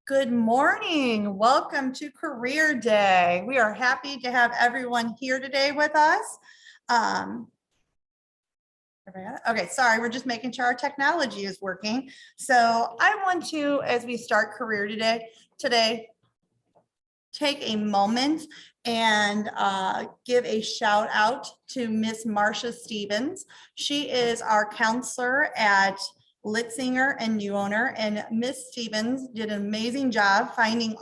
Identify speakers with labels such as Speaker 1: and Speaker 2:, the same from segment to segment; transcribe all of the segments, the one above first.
Speaker 1: Good morning. Welcome to Career Day. We are happy to have everyone here today with us. Okay, sorry, we're just making sure our technology is working. So I want to, as we start Career today, take a moment and give a shout out to Miss Marcia Stevens. She is our counselor at Litzinger and New Owner, and Miss Stevens did an amazing job finding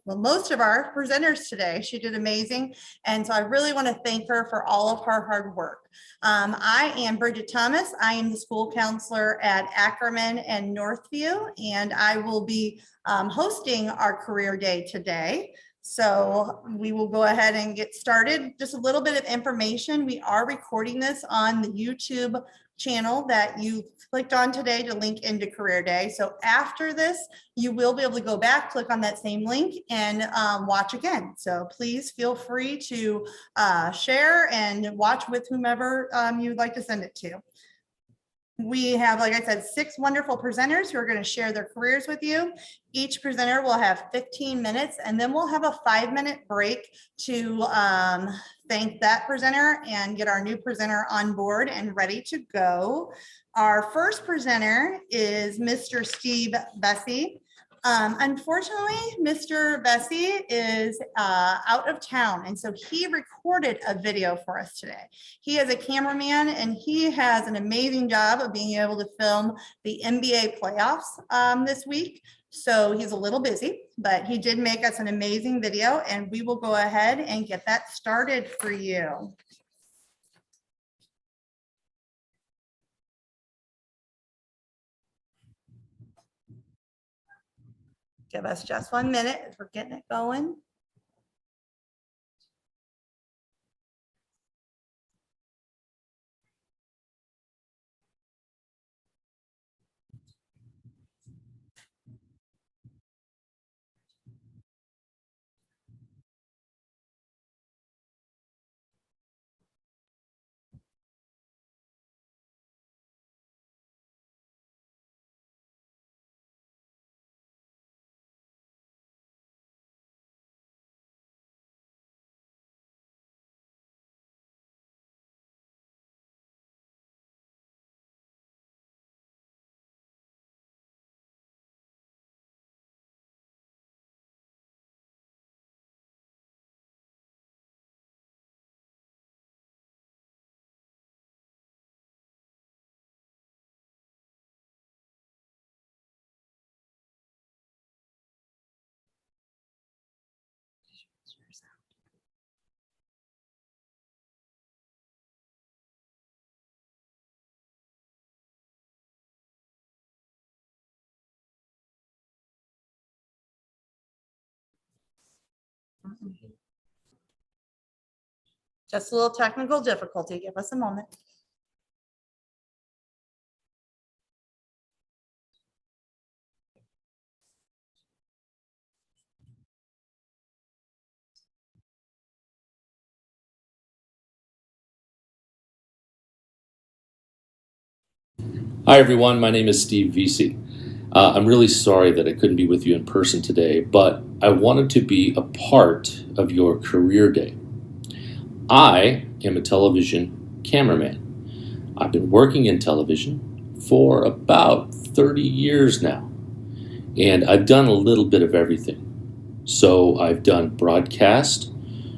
Speaker 1: most of our presenters today. She did amazing, and so I really want to thank her for all of her hard work. I am Bridget Thomas. I am the school counselor at Ackerman and Northview, and I will be hosting our Career Day today. So we will go ahead and get started. Just a little bit of information. We are recording this on the YouTube channel that you clicked on today to link into Career Day. So after this, you will be able to go back, click on that same link and watch again. So please feel free to share and watch with whomever you'd like to send it to. We have, like I said, 6 wonderful presenters who are going to share their careers with you. Each presenter will have 15 minutes, and then we'll have a 5-minute break to thank that presenter and get our new presenter on board and ready to go. Our first presenter is Mr. Steve Bessie. Unfortunately, Mr. Bessie is out of town, and so he recorded a video for us today. He is a cameraman, and he has an amazing job of being able to film the NBA playoffs this week. So he's a little busy, but he did make us an amazing video, and we will go ahead and get that started for you. Give us just 1 minute as we're getting it going. Just a little technical difficulty. Give us a moment.
Speaker 2: Hi everyone, my name is Steve Vesey. I'm really sorry that I couldn't be with you in person today, but I wanted to be a part of your career day. I am a television cameraman. I've been working in television for about 30 years now, and I've done a little bit of everything. So I've done broadcast,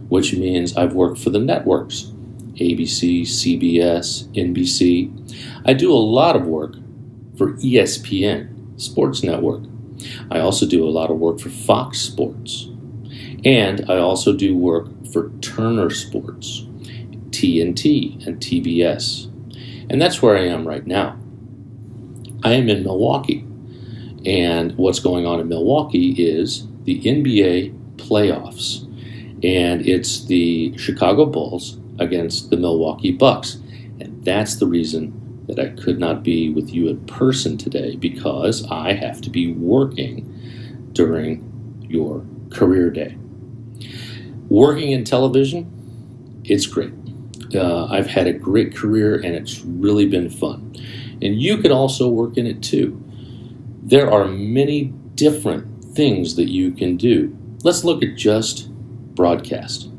Speaker 2: which means I've worked for the networks, ABC, CBS, NBC. I do a lot of work for ESPN Sports Network. I also do a lot of work for Fox Sports. And I also do work for Turner Sports, TNT, and TBS. And that's where I am right now. I am in Milwaukee. And what's going on in Milwaukee is the NBA playoffs. And it's the Chicago Bulls against the Milwaukee Bucks. And that's the reason that I could not be with you in person today, because I have to be working during your career day. Working in television, it's great. I've had a great career and it's really been fun. And you can also work in it too. There are many different things that you can do. Let's look at just broadcast.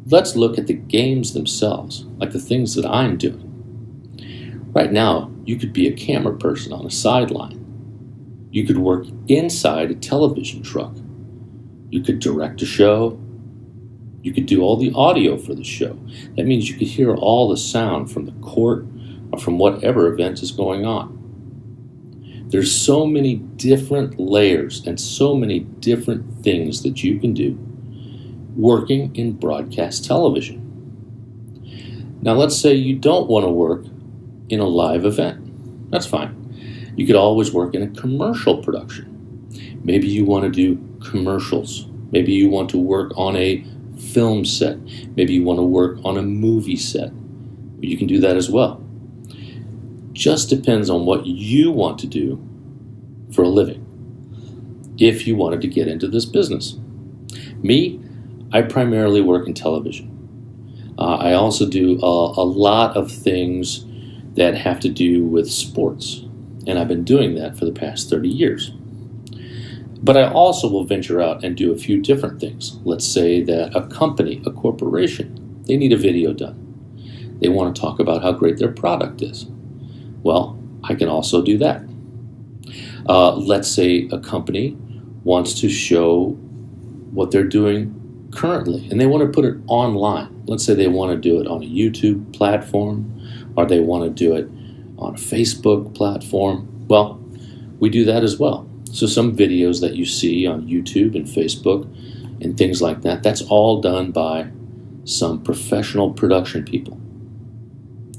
Speaker 2: Let's look at the games themselves, like the things that I'm doing. Right now, you could be a camera person on a sideline. You could work inside a television truck. You could direct a show. You could do all the audio for the show. That means you could hear all the sound from the court or from whatever event is going on. There's so many different layers and so many different things that you can do working in broadcast television. Now let's say you don't want to work in a live event. That's fine. You could always work in a commercial production. Maybe you want to do commercials. Maybe you want to work on a film set. Maybe you want to work on a movie set. You can do that as well. Just depends on what you want to do for a living if you wanted to get into this business. Me, I primarily work in television. I also do a lot of things that have to do with sports, and I've been doing that for the past 30 years. But I also will venture out and do a few different things. Let's say that a company, a corporation, they need a video done. They want to talk about how great their product is. Well, I can also do that. Let's say a company wants to show what they're doing currently, and they want to put it online. Let's say they want to do it on a YouTube platform, or they want to do it on a Facebook platform. Well, we do that as well. So some videos that you see on YouTube and Facebook and things like that, that's all done by some professional production people.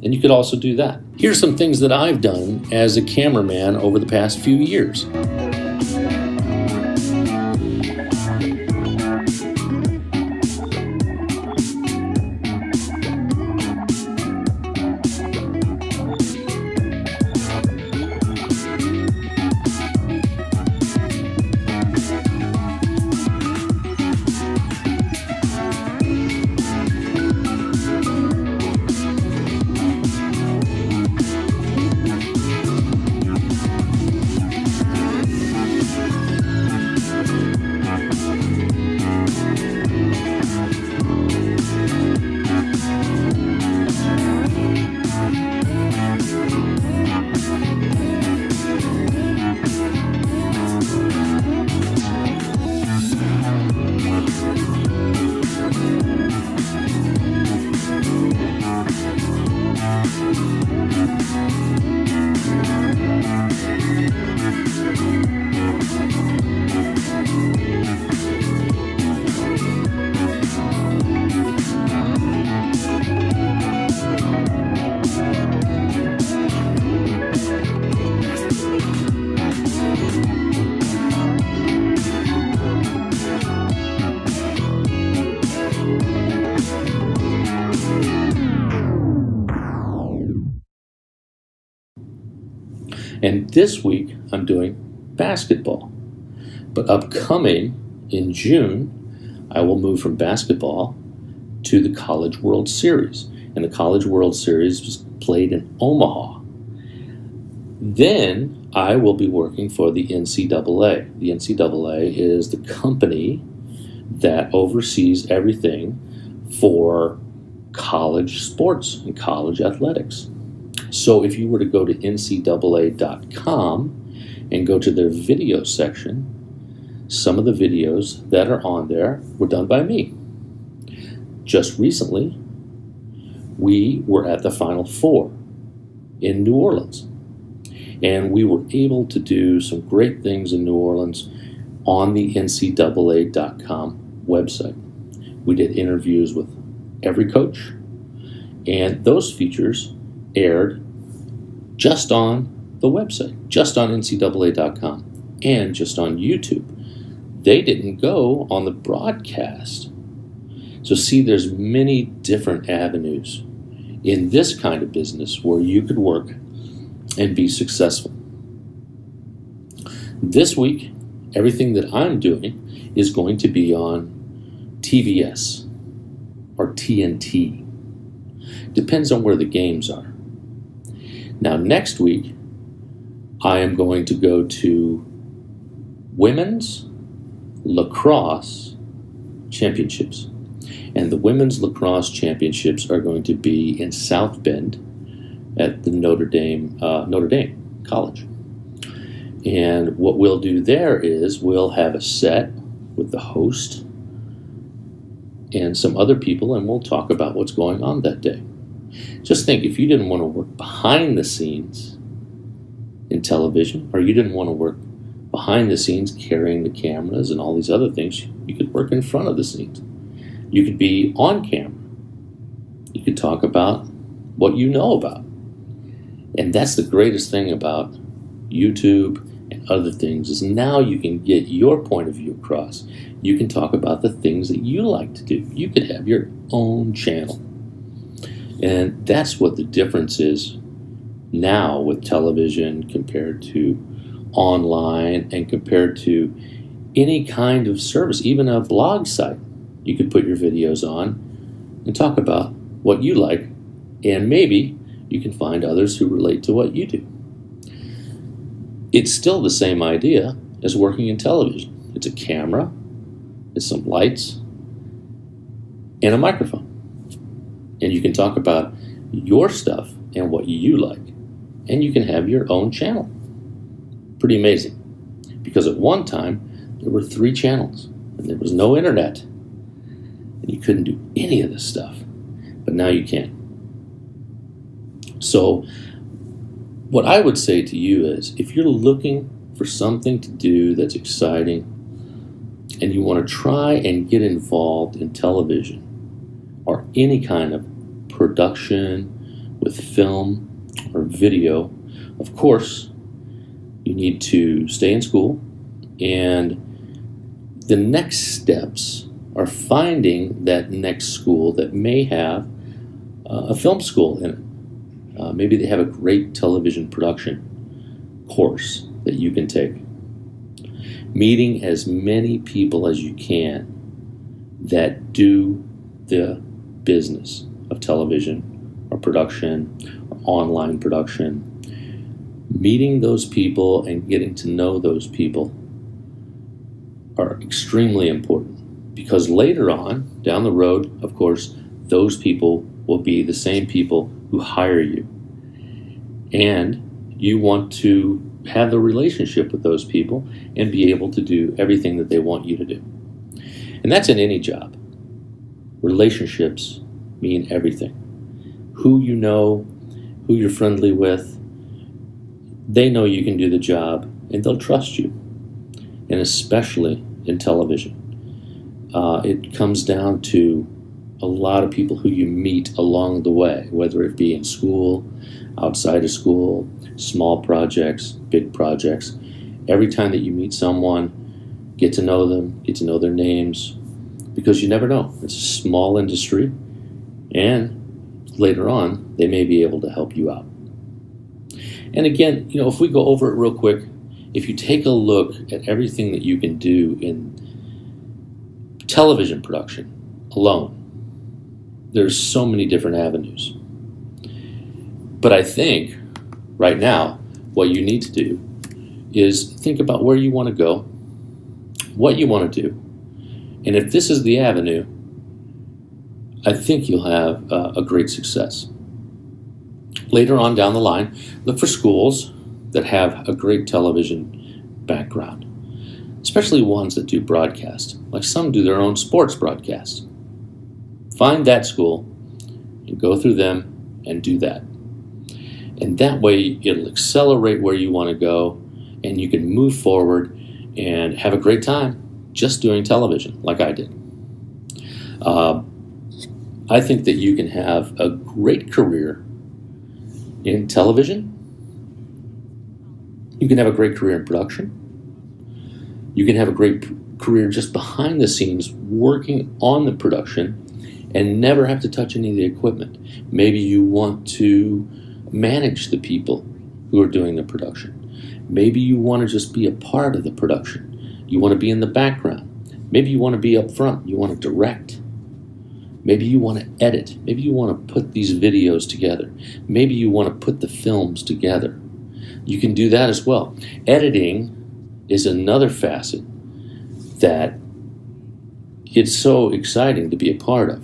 Speaker 2: And you could also do that. Here's some things that I've done as a cameraman over the past few years. And this week, I'm doing basketball. But upcoming in June, I will move from basketball to the College World Series. And the College World Series was played in Omaha. Then I will be working for the NCAA. The NCAA is the company that oversees everything for college sports and college athletics. So if you were to go to ncaa.com and go to their video section, some of the videos that are on there were done by me. Just recently, we were at the Final Four in New Orleans. And we were able to do some great things in New Orleans on the NCAA.com website. We did interviews with every coach, and those features aired just on the website, just on NCAA.com, and just on YouTube. They didn't go on the broadcast. So see, there's many different avenues in this kind of business where you could work and be successful. This week, everything that I'm doing is going to be on TBS or TNT. Depends on where the games are. Now, next week, I am going to go to Women's Lacrosse Championships. And the Women's Lacrosse Championships are going to be in South Bend at the Notre Dame College. And what we'll do there is we'll have a set with the host and some other people, and we'll talk about what's going on that day. Just think, if you didn't want to work behind the scenes in television, or you didn't want to work behind the scenes carrying the cameras and all these other things, you could work in front of the scenes. You could be on camera. You could talk about what you know about. And that's the greatest thing about YouTube and other things, is now you can get your point of view across. You can talk about the things that you like to do. You could have your own channel. And that's what the difference is now with television compared to online and compared to any kind of service, even a blog site. You could put your videos on and talk about what you like, and maybe you can find others who relate to what you do. It's still the same idea as working in television. It's a camera, it's some lights, and a microphone. And you can talk about your stuff and what you like, and you can have your own channel. Pretty amazing. Because at one time, there were 3 channels, and there was no internet. And you couldn't do any of this stuff. But now you can. So what I would say to you is, if you're looking for something to do that's exciting, and you want to try and get involved in television or any kind of production with film or video, of course, you need to stay in school. And the next steps are finding that next school that may have a film school in it. Maybe they have a great television production course that you can take. Meeting as many people as you can that do the business of television or production or online production. Meeting those people and getting to know those people are extremely important, because later on, down the road, of course, those people will be the same people who hire you. And you want to have the relationship with those people and be able to do everything that they want you to do. And that's in any job. Relationships mean everything. Who you know, who you're friendly with, they know you can do the job and they'll trust you. And especially in television. It comes down to a lot of people who you meet along the way, whether it be in school, outside of school, small projects, big projects. Every time that you meet someone, get to know them, get to know their names, because you never know. It's a small industry, and later on, they may be able to help you out. And again, if we go over it real quick, if you take a look at everything that you can do in television production alone, there's so many different avenues. But I think right now, what you need to do is think about where you want to go, what you want to do. And if this is the avenue, I think you'll have a great success. Later on down the line, look for schools that have a great television background, especially ones that do broadcast. Like some do their own sports broadcast. Find that school and go through them and do that. And that way it'll accelerate where you want to go, and you can move forward and have a great time just doing television like I did. I think that you can have a great career in television. You can have a great career in production. You can have a great career just behind the scenes working on the production and never have to touch any of the equipment. Maybe you want to manage the people who are doing the production. Maybe you want to just be a part of the production. You want to be in the background. Maybe you want to be up front. You want to direct. Maybe you want to edit. Maybe you want to put these videos together. Maybe you want to put the films together. You can do that as well. Editing is another facet that it's so exciting to be a part of.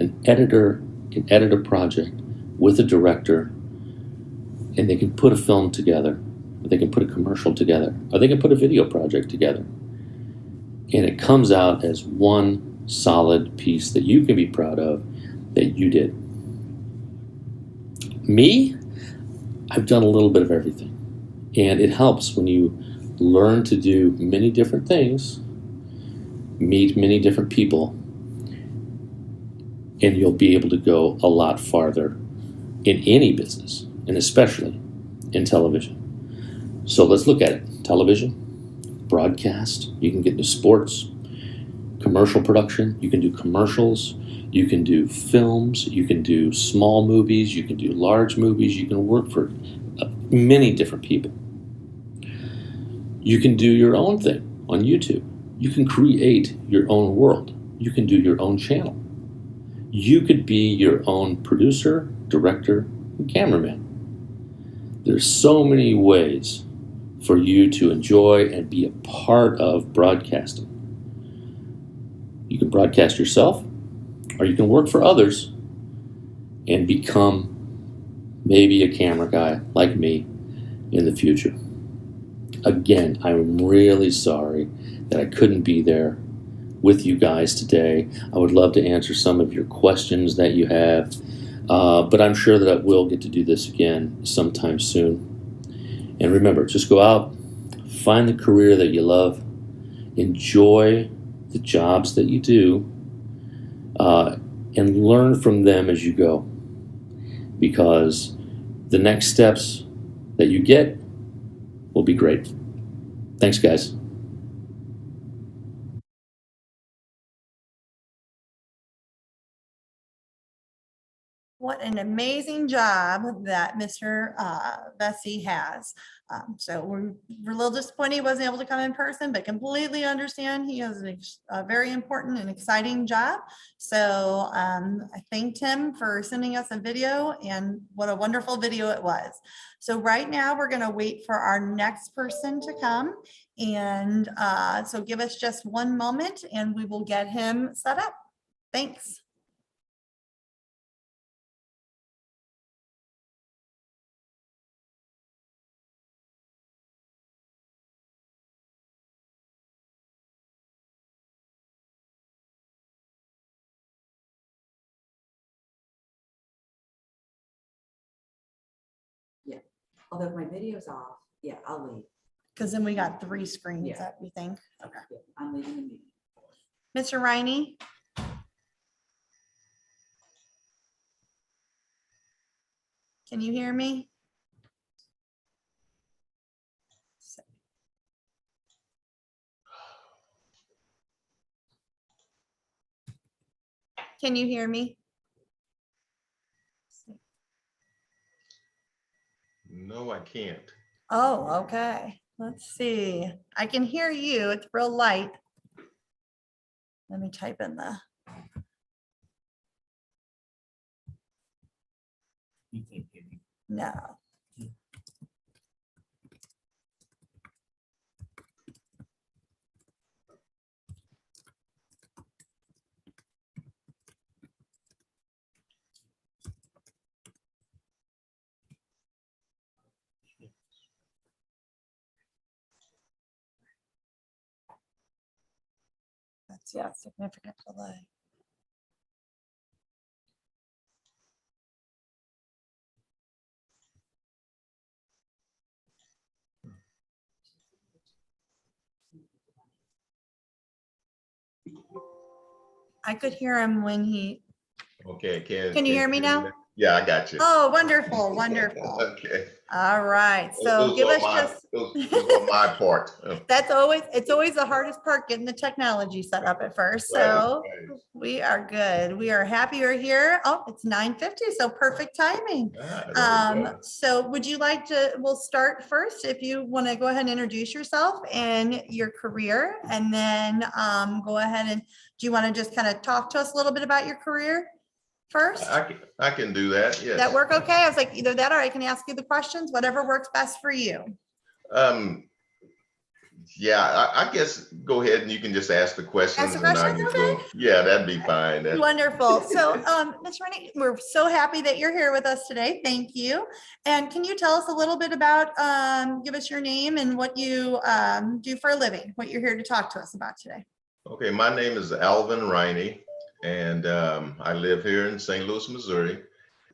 Speaker 2: An editor can edit a project with a director, and they can put a film together, or they can put a commercial together, or they can put a video project together. And it comes out as one solid piece that you can be proud of that you did. Me, I've done a little bit of everything. And it helps when you learn to do many different things, meet many different people, and you'll be able to go a lot farther in any business, and especially in television. So let's look at it. Television, broadcast, you can get into sports, commercial production, you can do commercials, you can do films, you can do small movies, you can do large movies, you can work for many different people. You can do your own thing on YouTube. You can create your own world. You can do your own channel. You could be your own producer, director, and cameraman. There's so many ways for you to enjoy and be a part of broadcasting. You can broadcast yourself, or you can work for others and become maybe a camera guy like me in the future. Again, I'm really sorry that I couldn't be there with you guys today. I would love to answer some of your questions that you have, but I'm sure that I will get to do this again sometime soon. And remember, just go out, find the career that you love, enjoy the jobs that you do, and learn from them as you go. Because the next steps that you get will be great. Thanks, guys.
Speaker 1: What an amazing job that Mr. Vesey has. So we're a little disappointed he wasn't able to come in person, but completely understand he has a very important and exciting job. So I thanked him for sending us a video, and what a wonderful video it was. So right now we're going to wait for our next person to come. And so give us just one moment and we will get him set up. Thanks.
Speaker 3: Yeah, although if my video's off, yeah, I'll leave.
Speaker 1: Because then we got 3 screens
Speaker 3: Yeah.
Speaker 1: that we think. Okay.
Speaker 3: Yeah, I'm leaving the meeting.
Speaker 1: Mr. Riney? Can you hear me? Can you hear me?
Speaker 4: No, I can't.
Speaker 1: Oh, okay. Let's see. I can hear you. It's real light. Let me type in the. No. That's, yeah, significant delay. I could hear him when he,
Speaker 4: Okay,
Speaker 1: can you hear me now?
Speaker 4: Yeah, I got you.
Speaker 1: Oh, wonderful, wonderful.
Speaker 4: Okay.
Speaker 1: All right,
Speaker 4: It
Speaker 1: so
Speaker 4: was
Speaker 1: give
Speaker 4: on
Speaker 1: us
Speaker 4: my-
Speaker 1: just.
Speaker 4: it was on my part.
Speaker 1: It's always the hardest part, getting the technology set up at first.
Speaker 4: Right,
Speaker 1: So
Speaker 4: right.
Speaker 1: we are good. We are happy you're here. Oh, it's 9:50, so perfect timing.
Speaker 4: There we go.
Speaker 1: So would you like to, we'll start first if you want to go ahead and introduce yourself and your career, and then go ahead and, do you want to just kind of talk to us a little bit about your career first?
Speaker 4: I can do that, yes.
Speaker 1: That work okay? I was like, either that or I can ask you the questions, whatever works best for you.
Speaker 4: Yeah, I guess go ahead and you can just ask the questions.
Speaker 1: Ask the
Speaker 4: and I
Speaker 1: questions,
Speaker 4: can
Speaker 1: okay.
Speaker 4: go. Yeah, that'd be fine.
Speaker 1: Wonderful. So, Ms. Rennie, we're so happy that you're here with us today. Thank you. And can you tell us a little bit about, give us your name and what you do for a living, what you're here to talk to us about today?
Speaker 4: Okay, my name is Alvin Riney, and I live here in St. Louis, Missouri.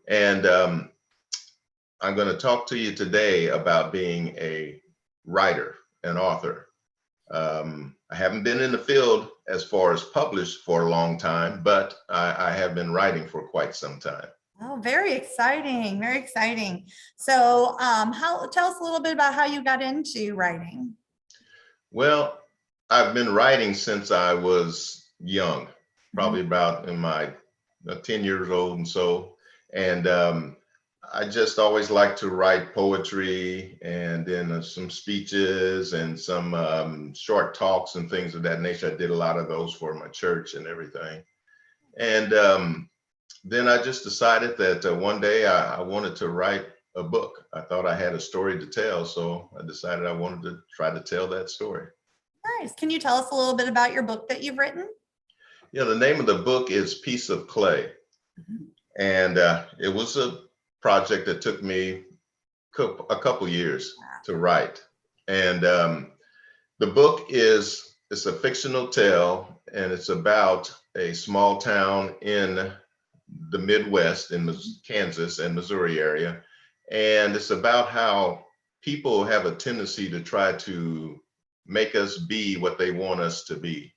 Speaker 4: And I'm going to talk to you today about being a writer, an author. I haven't been in the field as far as published for a long time, but I have been writing for quite some time.
Speaker 1: Oh, very exciting. Very exciting. So tell us a little bit about how you got into writing.
Speaker 4: Well, I've been writing since I was young, probably about in my 10 years old and so. And I just always like to write poetry, and then some speeches and some short talks and things of that nature. I did a lot of those for my church and everything. And then I just decided that one day I wanted to write a book. I thought I had a story to tell, so I decided I wanted to try to tell that story.
Speaker 1: Nice. Can you tell us a little bit about your book that you've written?
Speaker 4: Yeah, the name of the book is Piece of Clay. And it was a project that took me a couple years to write. And the book it's a fictional tale, and it's about a small town in the Midwest, in Kansas and Missouri area. And it's about how people have a tendency to try to make us be what they want us to be,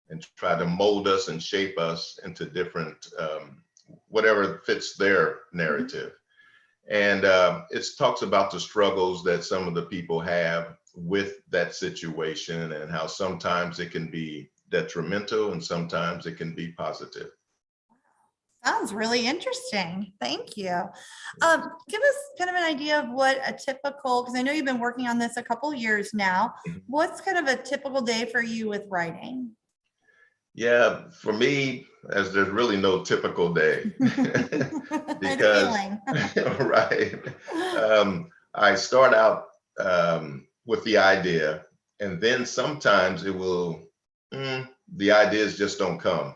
Speaker 4: and try to mold us and shape us into different, whatever fits their narrative. And it talks about the struggles that some of the people have with that situation, and how sometimes it can be detrimental and sometimes it can be positive.
Speaker 1: Sounds really interesting. Thank you. Give us kind of an idea of what a typical, because I know you've been working on this a couple years now. What's kind of a typical day for you with writing?
Speaker 4: Yeah, for me, as there's really no typical day. Because, right, I start out with the idea, and then sometimes it will, the ideas just don't come.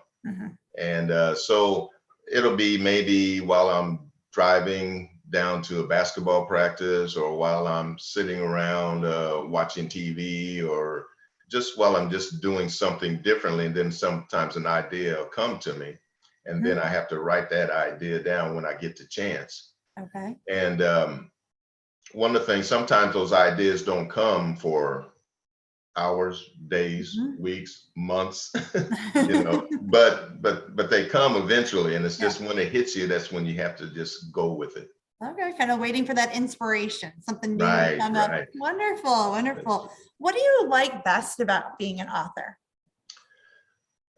Speaker 4: And so it'll be maybe while I'm driving down to a basketball practice, or while I'm sitting around watching TV, or just while I'm just doing something differently. And then sometimes an idea will come to me, and then I have to write that idea down when I get the chance.
Speaker 1: Okay.
Speaker 4: And one of the things, sometimes those ideas don't come for hours, days, weeks, months, you know, but they come eventually. And it's just when it hits you, that's when you have to just go with it.
Speaker 1: Okay, kind of waiting for that inspiration, something new.
Speaker 4: Right,
Speaker 1: Kind of,
Speaker 4: right.
Speaker 1: wonderful, wonderful. What do you like best about being an author?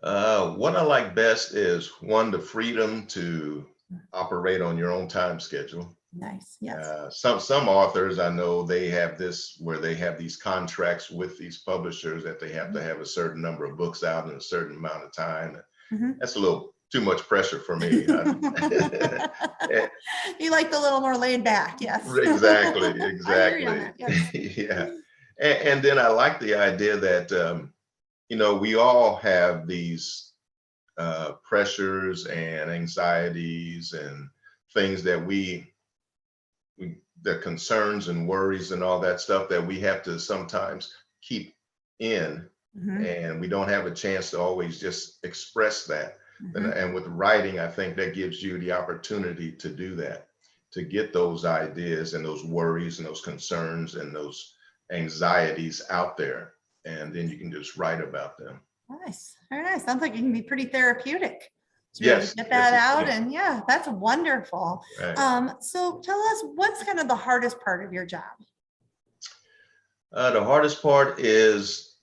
Speaker 4: What I like best is, one, the freedom to operate on your own time schedule.
Speaker 1: Nice. Yes.
Speaker 4: Some authors I know, they have this where they have these contracts with these publishers that they have to have a certain number of books out in a certain amount of time. That's a little too much pressure for me.
Speaker 1: You like the little more laid back. Yes.
Speaker 4: Exactly.
Speaker 1: Yes.
Speaker 4: Yeah. And then I like the idea that, you know, we all have these pressures and anxieties and things that the concerns and worries and all that stuff that we have to sometimes keep in, and we don't have a chance to always just express that. And with writing, I think that gives you the opportunity to do that, to get those ideas and those worries and those concerns and those anxieties out there, and then you can just write about them.
Speaker 1: Nice. Very nice. Sounds like it can be pretty therapeutic to be able
Speaker 4: Yes,
Speaker 1: to get
Speaker 4: yes,
Speaker 1: that
Speaker 4: it
Speaker 1: out.
Speaker 4: is.
Speaker 1: And yeah, that's wonderful.
Speaker 4: Right.
Speaker 1: So tell us, what's kind of the hardest part of your job?
Speaker 4: The hardest part is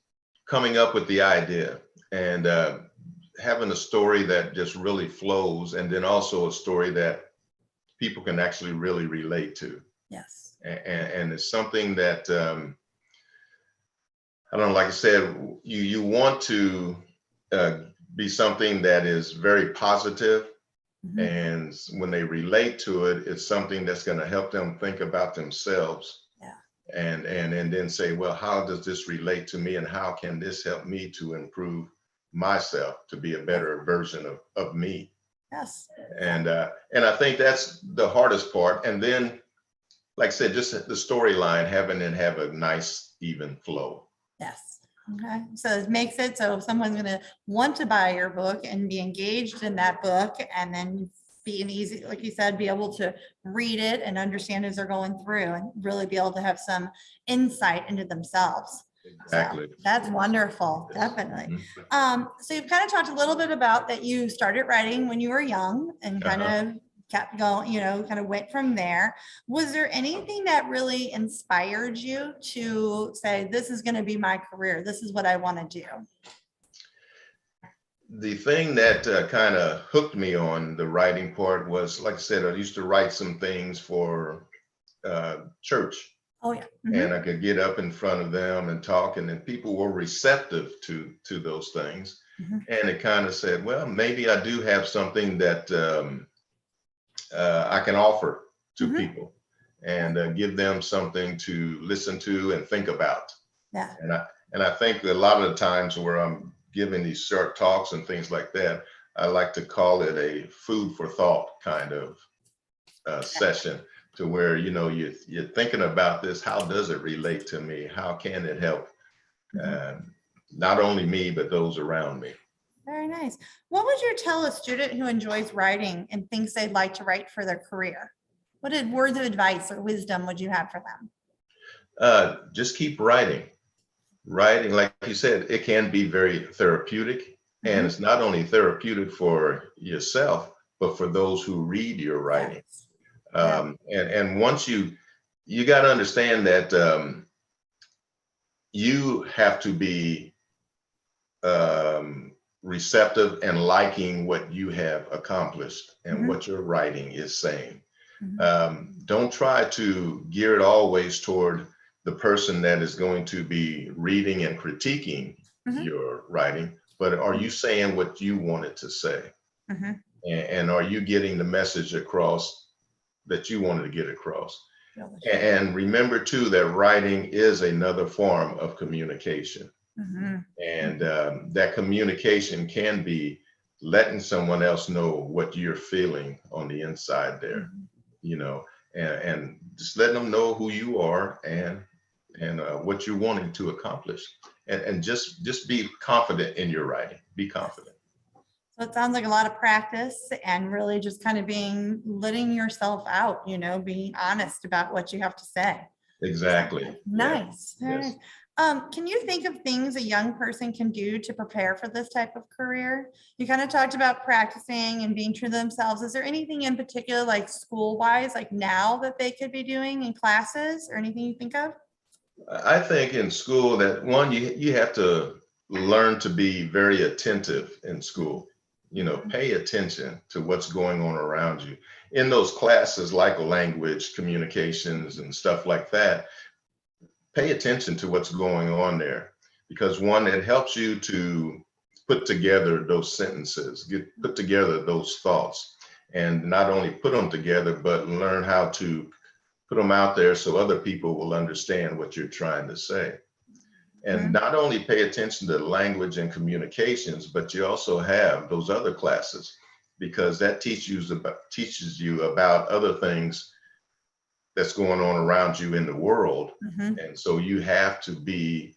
Speaker 4: coming up with the idea and having a story that just really flows, and then also a story that people can actually really relate to.
Speaker 1: Yes.
Speaker 4: And it's something that I don't know, like I said, you want to uh, be something that is very positive,
Speaker 1: Mhm.
Speaker 4: and when they relate to it, it's something that's going to help them think about themselves,
Speaker 1: Yeah.
Speaker 4: and then say, well, how does this relate to me, and how can this help me to improve myself to be a better version of me?
Speaker 1: Yes.
Speaker 4: And I think that's the hardest part. And then, like I said, just the storyline, having it have a nice even flow.
Speaker 1: Yes. Okay. So it makes it so if someone's going to want to buy your book and be engaged in that book, and then be an easy, like you said, be able to read it and understand as they're going through and really be able to have some insight into themselves. So
Speaker 4: Exactly.
Speaker 1: that's wonderful.
Speaker 4: Yes.
Speaker 1: Definitely.
Speaker 4: Mhm.
Speaker 1: So you've kind of talked a little bit about that you started writing when you were young and kind
Speaker 4: Uh-huh.
Speaker 1: of kept going, kind of went from there. Was there anything that really inspired you to say, this is going to be my career? This is what I want to do?
Speaker 4: The thing that kind of hooked me on the writing part was, like I said, I used to write some things for church,
Speaker 1: Oh, yeah.
Speaker 4: and
Speaker 1: Mhm.
Speaker 4: I could get up in front of them and talk, and then people were receptive to those things.
Speaker 1: Mhm.
Speaker 4: And it kind of said, well, maybe I do have something that I can offer to
Speaker 1: Mhm.
Speaker 4: people, and give them something to listen to and think about.
Speaker 1: Yeah.
Speaker 4: And I think that a lot of the times where I'm giving these short talks and things like that, I like to call it a food for thought kind of session, to where you're thinking about this. How does it relate to me? How can it help
Speaker 1: Mhm.
Speaker 4: uh, not only me but those around me?
Speaker 1: Very nice. What would you tell a student who enjoys writing and thinks they'd like to write for their career? What words of advice or wisdom would you have for them?
Speaker 4: Just keep writing. Writing, like you said, it can be very therapeutic, and
Speaker 1: Mhm.
Speaker 4: it's not only therapeutic for yourself, but for those who read your writing.
Speaker 1: Yes. Yeah.
Speaker 4: And once you got to understand that you have to be um, receptive and liking what you have accomplished and
Speaker 1: Mhm.
Speaker 4: what your writing is saying.
Speaker 1: Mhm.
Speaker 4: Don't try to gear it always toward the person that is going to be reading and critiquing
Speaker 1: Mhm.
Speaker 4: your writing, but are you saying what you wanted to say?
Speaker 1: Mhm.
Speaker 4: And are you getting the message across that you wanted to get across?
Speaker 1: Really.
Speaker 4: And remember too that writing is another form of communication,
Speaker 1: Mhm.
Speaker 4: and that communication can be letting someone else know what you're feeling on the inside there,
Speaker 1: Mhm.
Speaker 4: you know, and just letting them know who you are, and what you're wanting to accomplish, and just be confident in your writing. Be confident.
Speaker 1: So it sounds like a lot of practice and really just kind of letting yourself out, being honest about what you have to say. So,
Speaker 4: Exactly. Yeah.
Speaker 1: nice. Very
Speaker 4: Yes.
Speaker 1: nice. Can you think of things a young person can do to prepare for this type of career? You kind of talked about practicing and being true to themselves. Is there anything in particular, like school wise, like now that they could be doing in classes or anything you think of?
Speaker 4: I think in school that one, you have to learn to be very attentive in school. Pay attention to what's going on around you. In those classes like language, communications, and stuff like that, pay attention to what's going on there, because one, it helps you to put together those sentences, put together those thoughts, and not only put them together, but learn how to put them out there so other people will understand what you're trying to say. And
Speaker 1: Mhm.
Speaker 4: not only pay attention to language and communications, but you also have those other classes, because that teaches you about other things that's going on around you in the world.
Speaker 1: Mhm.
Speaker 4: And so you have to be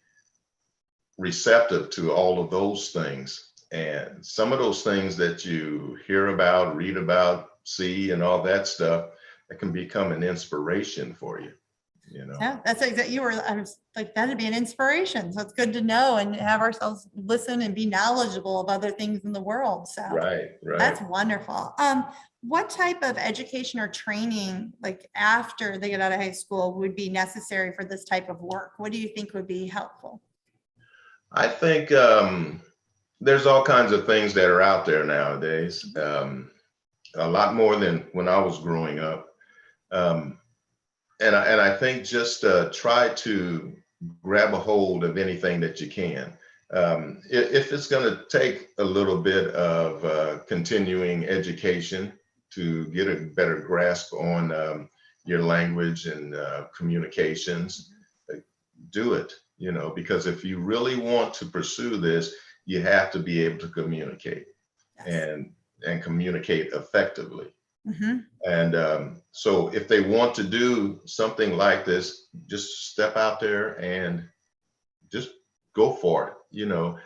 Speaker 4: receptive to all of those things. And some of those things that you hear about, read about, see, and all that stuff, that can become an inspiration for you. you know.
Speaker 1: Yeah, that's exactly, I was like, that'd be an inspiration. So it's good to know and have ourselves listen and be knowledgeable of other things in the world. So
Speaker 4: Right, right.
Speaker 1: that's wonderful. What type of education or training, like after they get out of high school, would be necessary for this type of work? What do you think would be helpful?
Speaker 4: I think there's all kinds of things that are out there nowadays, a lot more than when I was growing up. Um, and I think just try to grab a hold of anything that you can. If it's going to take a little bit of continuing education to get a better grasp on your language and communications, do it, you know, because if you really want to pursue this, you have to be able to communicate
Speaker 1: Yes.
Speaker 4: and communicate effectively.
Speaker 1: Mhm.
Speaker 4: And so if they want to do something like this, just step out there and just go for it. You know,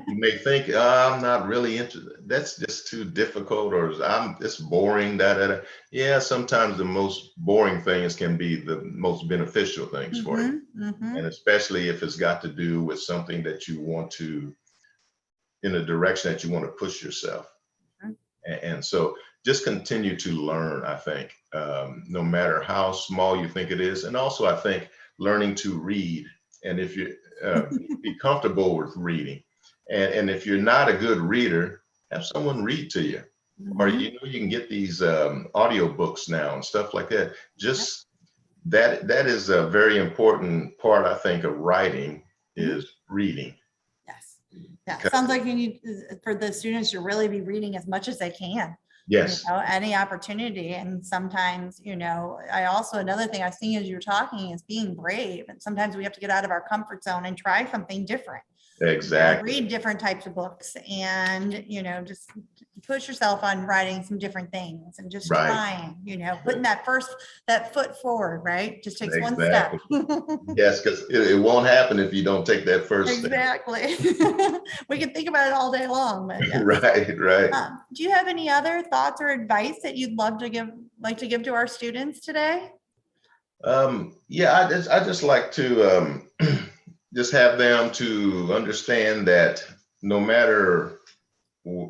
Speaker 4: you may think, "Oh, I'm not really interested. That's just too difficult, or it's boring, da, da, da." Yeah, sometimes the most boring things can be the most beneficial things for you.
Speaker 1: Mhm, mhm.
Speaker 4: And especially if it's got to do with something that you want to, in a direction that you want to push yourself.
Speaker 1: Mhm.
Speaker 4: And so just continue to learn, I think, no matter how small you think it is. And also, I think learning to read. And if you be comfortable with reading, and if you're not a good reader, have someone read to you. Or,
Speaker 1: Mhm.
Speaker 4: you know, you can get these audio books now and stuff like that.
Speaker 1: Yep.
Speaker 4: Just that is a very important part, I think, of writing
Speaker 1: Mhm.
Speaker 4: is reading.
Speaker 1: Yes. Yeah.
Speaker 4: Because-
Speaker 1: Sounds like you need for the students to really be reading as much as they can.
Speaker 4: Yes,
Speaker 1: Any opportunity. And sometimes, I also, another thing I was thinking as you were talking is being brave. And sometimes we have to get out of our comfort zone and try something different.
Speaker 4: exactly.
Speaker 1: Read different types of books and, just push yourself on writing some different things and just
Speaker 4: Right.
Speaker 1: trying, putting that foot forward, right? Just takes one step.
Speaker 4: Exactly. Yes, because it won't happen if you don't take that first step.
Speaker 1: Exactly. We can think about it all day long, but yeah.
Speaker 4: Right, right.
Speaker 1: Do you have any other thoughts or advice that you'd love to give to our students today?
Speaker 4: Yeah, I just like to just have them to understand that no matter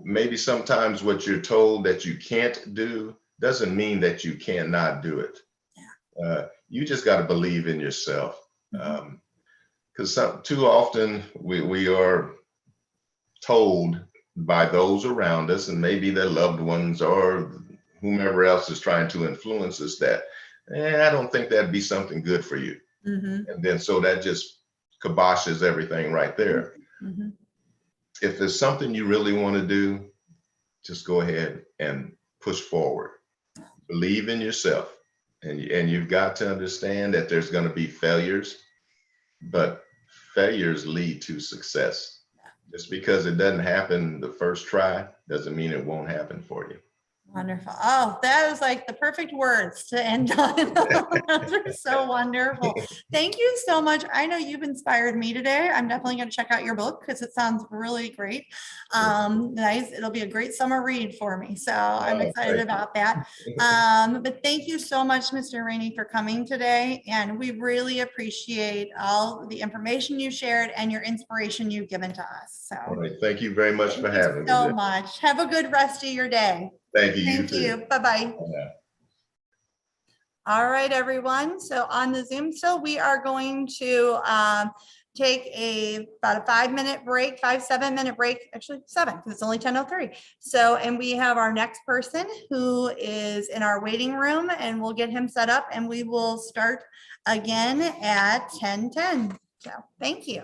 Speaker 4: maybe sometimes what you're told that you can't do doesn't mean that you cannot do it. You just got to believe in yourself.
Speaker 1: Mhm.
Speaker 4: Because too often we are told by those around us, and maybe their loved ones or whomever else is trying to influence us, that I don't think that'd be something good for you.
Speaker 1: Mhm.
Speaker 4: And then so that just kiboshes everything right there.
Speaker 1: Mhm.
Speaker 4: If there's something you really want to do, just go ahead and push forward. Believe in yourself. And you've got to understand that there's going to be failures, but failures lead to success. Just because it doesn't happen the first try doesn't mean it won't happen for you.
Speaker 1: Wonderful. Oh, that was like the perfect words to end on. Those are so wonderful. Thank you so much. I know you've inspired me today. I'm definitely going to check out your book because it sounds really great. Nice. It'll be a great summer read for me. So I'm excited
Speaker 4: Thank you.
Speaker 1: about that. But thank you so much, Mr. Rainey, for coming today. And we really appreciate all the information you shared and your inspiration you've given to us. So
Speaker 4: All right. Thank you very much for
Speaker 1: thank you
Speaker 4: having me.
Speaker 1: so much. Have a good rest of your day.
Speaker 4: Thank you.
Speaker 1: Thank
Speaker 4: too.
Speaker 1: you. Bye-bye.
Speaker 4: Yeah.
Speaker 1: All right, everyone. So on the Zoom still, we are going to take about a 5-minute break, 7-minute break, actually 7, because it's only 10:03. So, and we have our next person who is in our waiting room and we'll get him set up and we will start again at 10:10. So thank you.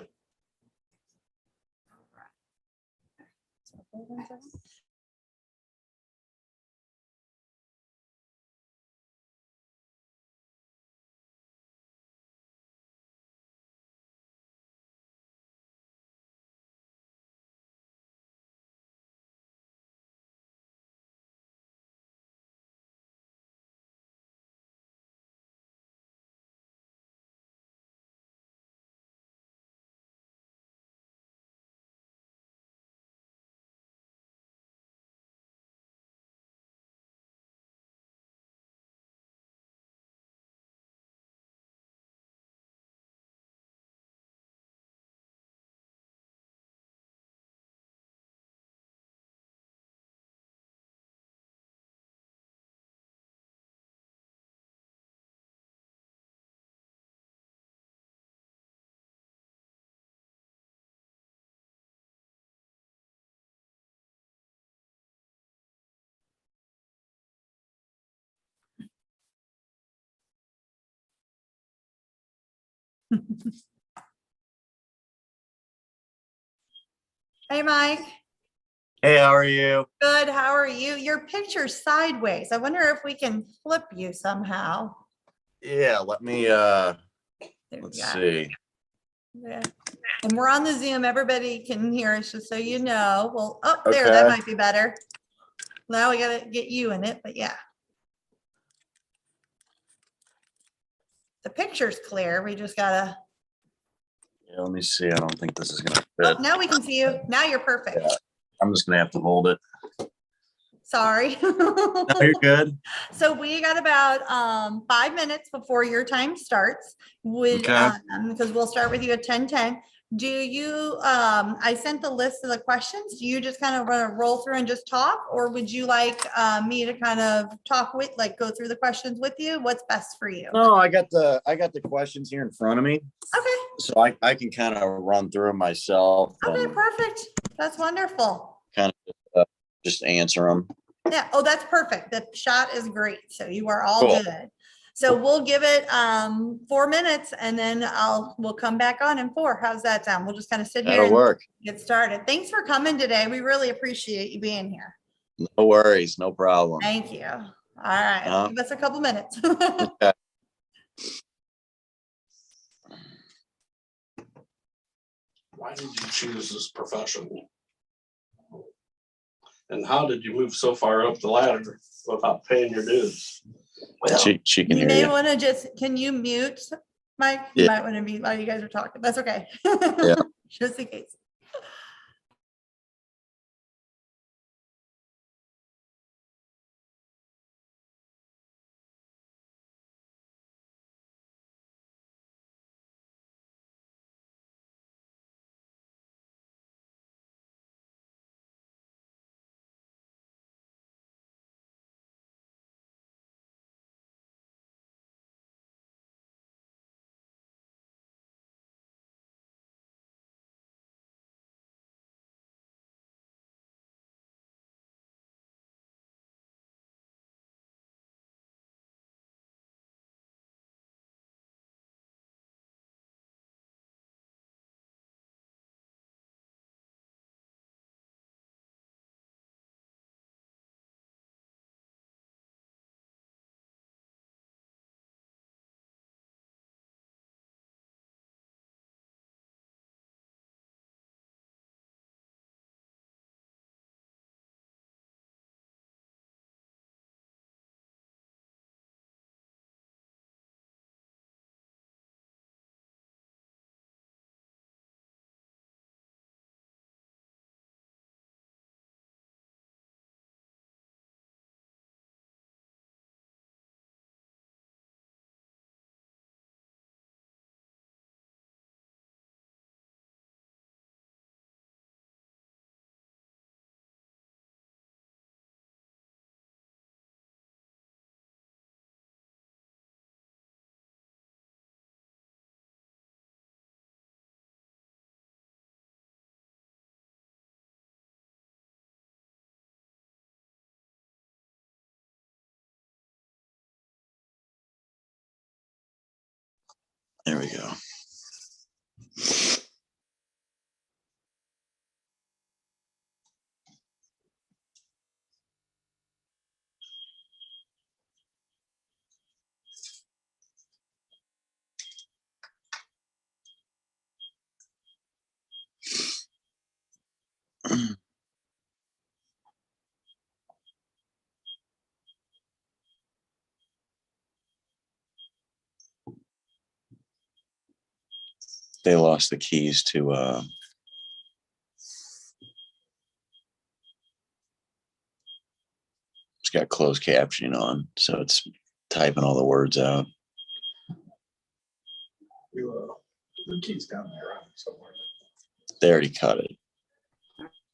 Speaker 1: Hey, Mike.
Speaker 5: Hey, how are you?
Speaker 1: Good. How are you? Your picture's sideways. I wonder if we can flip you somehow.
Speaker 5: Yeah, let me
Speaker 1: There we
Speaker 5: let's
Speaker 1: go.
Speaker 5: see.
Speaker 1: Yeah. And we're on the Zoom. Everybody can hear us, just so you know. Well, oh, there, that
Speaker 5: Okay.
Speaker 1: might be better. Now we gotta get you in it, but yeah. The picture's clear. We just gotta,
Speaker 5: Yeah, let me see. I don't think this is gonna
Speaker 1: oh,
Speaker 5: fit.
Speaker 1: now we can see you. Now you're perfect.
Speaker 5: Yeah. I'm just gonna have to hold it.
Speaker 1: Sorry.
Speaker 5: No, you're good.
Speaker 1: So we got about 5 minutes before your time starts. Would,
Speaker 5: Okay.
Speaker 1: because we'll start with you at 10:10. Do you, I sent the list of the questions. Do you just kind of want to roll through and just talk? Or would you like me to kind of talk with, like, go through the questions with you? What's best for you?
Speaker 5: No, I got the questions here in front of me,
Speaker 1: Okay,
Speaker 5: so I can kind of run through them myself
Speaker 1: okay,
Speaker 5: and
Speaker 1: perfect. That's wonderful.
Speaker 5: kind of just answer them.
Speaker 1: Yeah, oh, that's perfect. The shot is great. So you are all
Speaker 5: Cool.
Speaker 1: good. So we'll give it 4 minutes and then we'll come back on in 4. How's that sound? We'll just kind of sit here
Speaker 5: That'll
Speaker 1: and
Speaker 5: work.
Speaker 1: get started. Thanks for coming today. We really appreciate you being here.
Speaker 5: No worries, no problem.
Speaker 1: Thank you. All right, give us a couple minutes.
Speaker 5: Okay.
Speaker 6: Why did you choose this profession? And how did you move so far up the ladder without paying your dues?
Speaker 1: Well,
Speaker 5: She can
Speaker 1: you
Speaker 5: hear
Speaker 1: may
Speaker 5: you.
Speaker 1: want to just, can you mute, Mike? You
Speaker 5: Yeah.
Speaker 1: might want to mute while you guys are talking. That's okay.
Speaker 5: Yeah.
Speaker 1: Just in case.
Speaker 5: There we go. They lost the keys to it's got closed captioning on, so it's typing all the words out.
Speaker 6: The key's down there somewhere.
Speaker 5: They already cut it.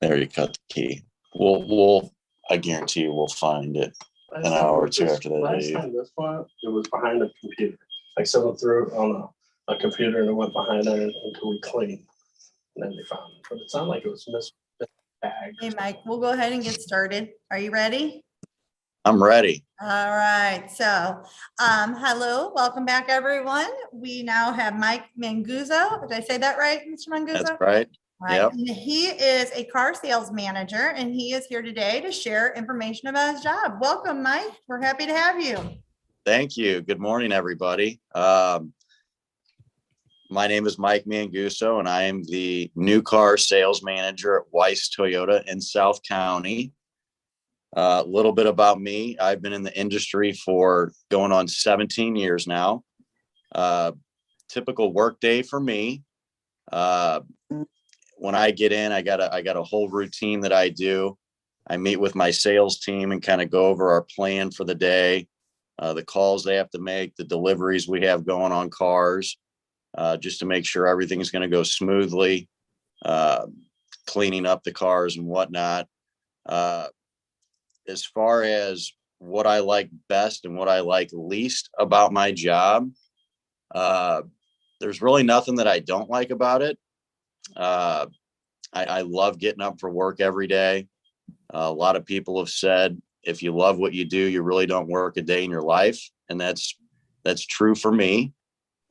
Speaker 5: They already cut the key. We'll I guarantee you we'll find it an hour or two after they
Speaker 6: Last
Speaker 5: leave.
Speaker 6: time this one, it was behind a computer. Like someone threw it on a computer and it went behind there until we cleaned. And then they found it. But it sounded like it was missed bag.
Speaker 1: Hey, Mike, we'll go ahead and get started. Are you ready?
Speaker 5: I'm ready.
Speaker 1: All right, so hello, welcome back, everyone. We now have Mike Manguzo. Did I say that right, Mr. Manguzo?
Speaker 5: That's right.
Speaker 1: Right,
Speaker 5: Yep.
Speaker 1: and he is a car sales manager, and he is here today to share information about his job. Welcome, Mike. We're happy to have you.
Speaker 5: Thank you. Good morning, everybody. My name is Mike Manguso, and I am the new car sales manager at Weiss Toyota in South County. A little bit about me. I've been in the industry for going on 17 years now. Typical work day for me. When I get in, I got a whole routine that I do. I meet with my sales team and kind of go over our plan for the day, the calls they have to make, the deliveries we have going on cars, just to make sure everything's going to go smoothly, cleaning up the cars and whatnot. As far as what I like best and what I like least about my job, there's really nothing that I don't like about it. I love getting up for work every day. A lot of people have said, if you love what you do, you really don't work a day in your life. And that's true for me.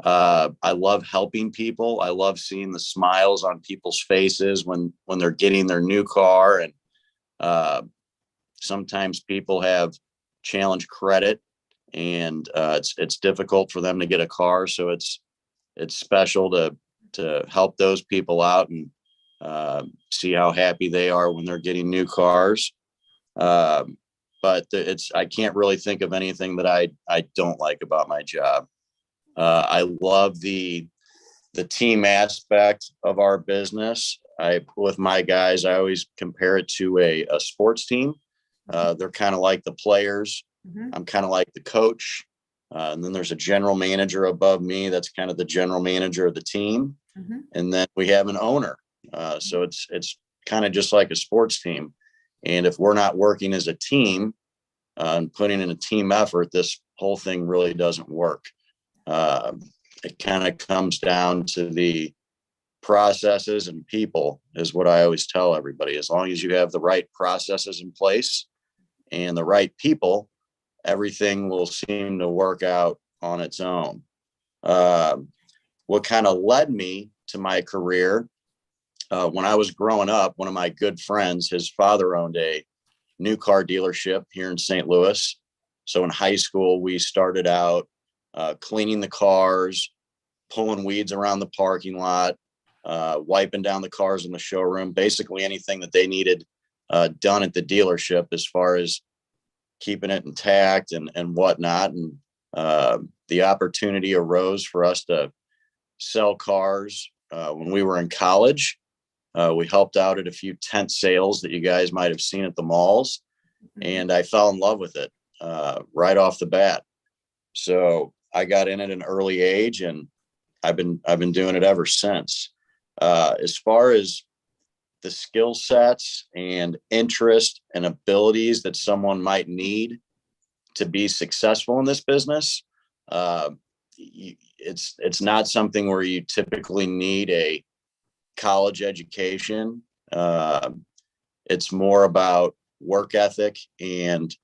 Speaker 5: I love helping people. I love seeing the smiles on people's faces when they're getting their new car. And sometimes people have challenge credit, and it's difficult for them to get a car. So it's special to help those people out and see how happy they are when they're getting new cars. But I can't really think of anything that I don't like about my job. I love the team aspect of our business. With my guys, I always compare it to a sports team. They're kind of like the players.
Speaker 1: Mhm.
Speaker 5: I'm kind of like the coach. And then there's a general manager above me. That's kind of the general manager of the team.
Speaker 1: Mhm.
Speaker 5: And then we have an owner. So it's kind of just like a sports team. And if we're not working as a team and putting in a team effort, this whole thing really doesn't work. It kind of comes down to the processes and people is what I always tell everybody. As long as you have the right processes in place and the right people, everything will seem to work out on its own. What kind of led me to my career, when I was growing up, one of my good friends, his father owned a new car dealership here in St. Louis. So in high school, we started out cleaning the cars, pulling weeds around the parking lot, wiping down the cars in the showroom, basically anything that they needed done at the dealership as far as keeping it intact and whatnot. And the opportunity arose for us to sell cars when we were in college. We helped out at a few tent sales that you guys might have seen at the malls, and I fell in love with it right off the bat. So I got in at an early age, and I've been doing it ever since. As far as the skill sets and interest and abilities that someone might need to be successful in this business, it's not something where you typically need a college education. It's more about work ethic and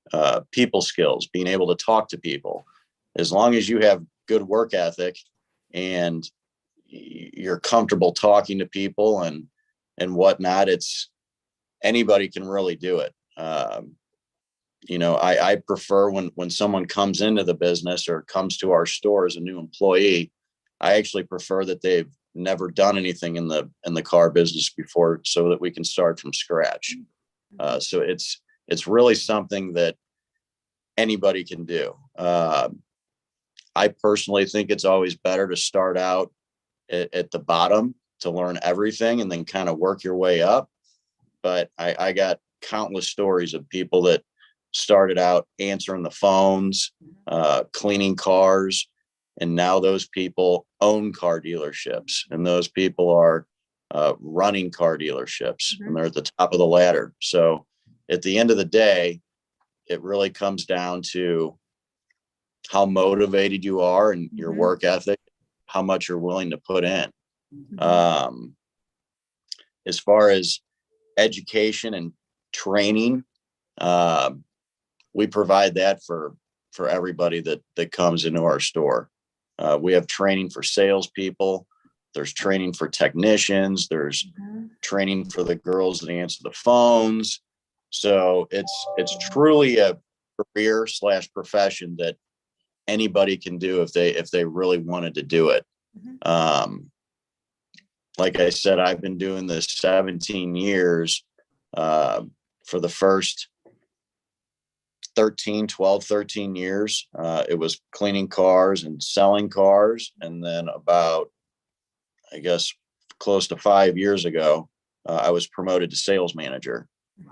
Speaker 5: people skills, being able to talk to people. As long as you have good work ethic and you're comfortable talking to people and whatnot, anybody can really do it. I prefer when someone comes into the business or comes to our store as a new employee, I actually prefer that they've never done anything in the car business before, so that we can start from scratch. So it's really something that anybody can do. I personally think it's always better to start out at the bottom to learn everything and then kind of work your way up. But I got countless stories of people that started out answering the phones, cleaning cars, and now those people own car dealerships, and those people are running car dealerships, and they're at the top of the ladder. So at the end of the day, it really comes down to how motivated you are and your work ethic, how much you're willing to put in. As far as education and training, we provide that for everybody that comes into our store. We have training for salespeople. There's training for technicians. There's training for the girls that answer the phones. So it's truly a career / profession that anybody can do if they really wanted to do it. Like I said, I've been doing this 17 years. For the first 13 years, it was cleaning cars and selling cars. And then about, I guess, close to 5 years ago, I was promoted to sales manager.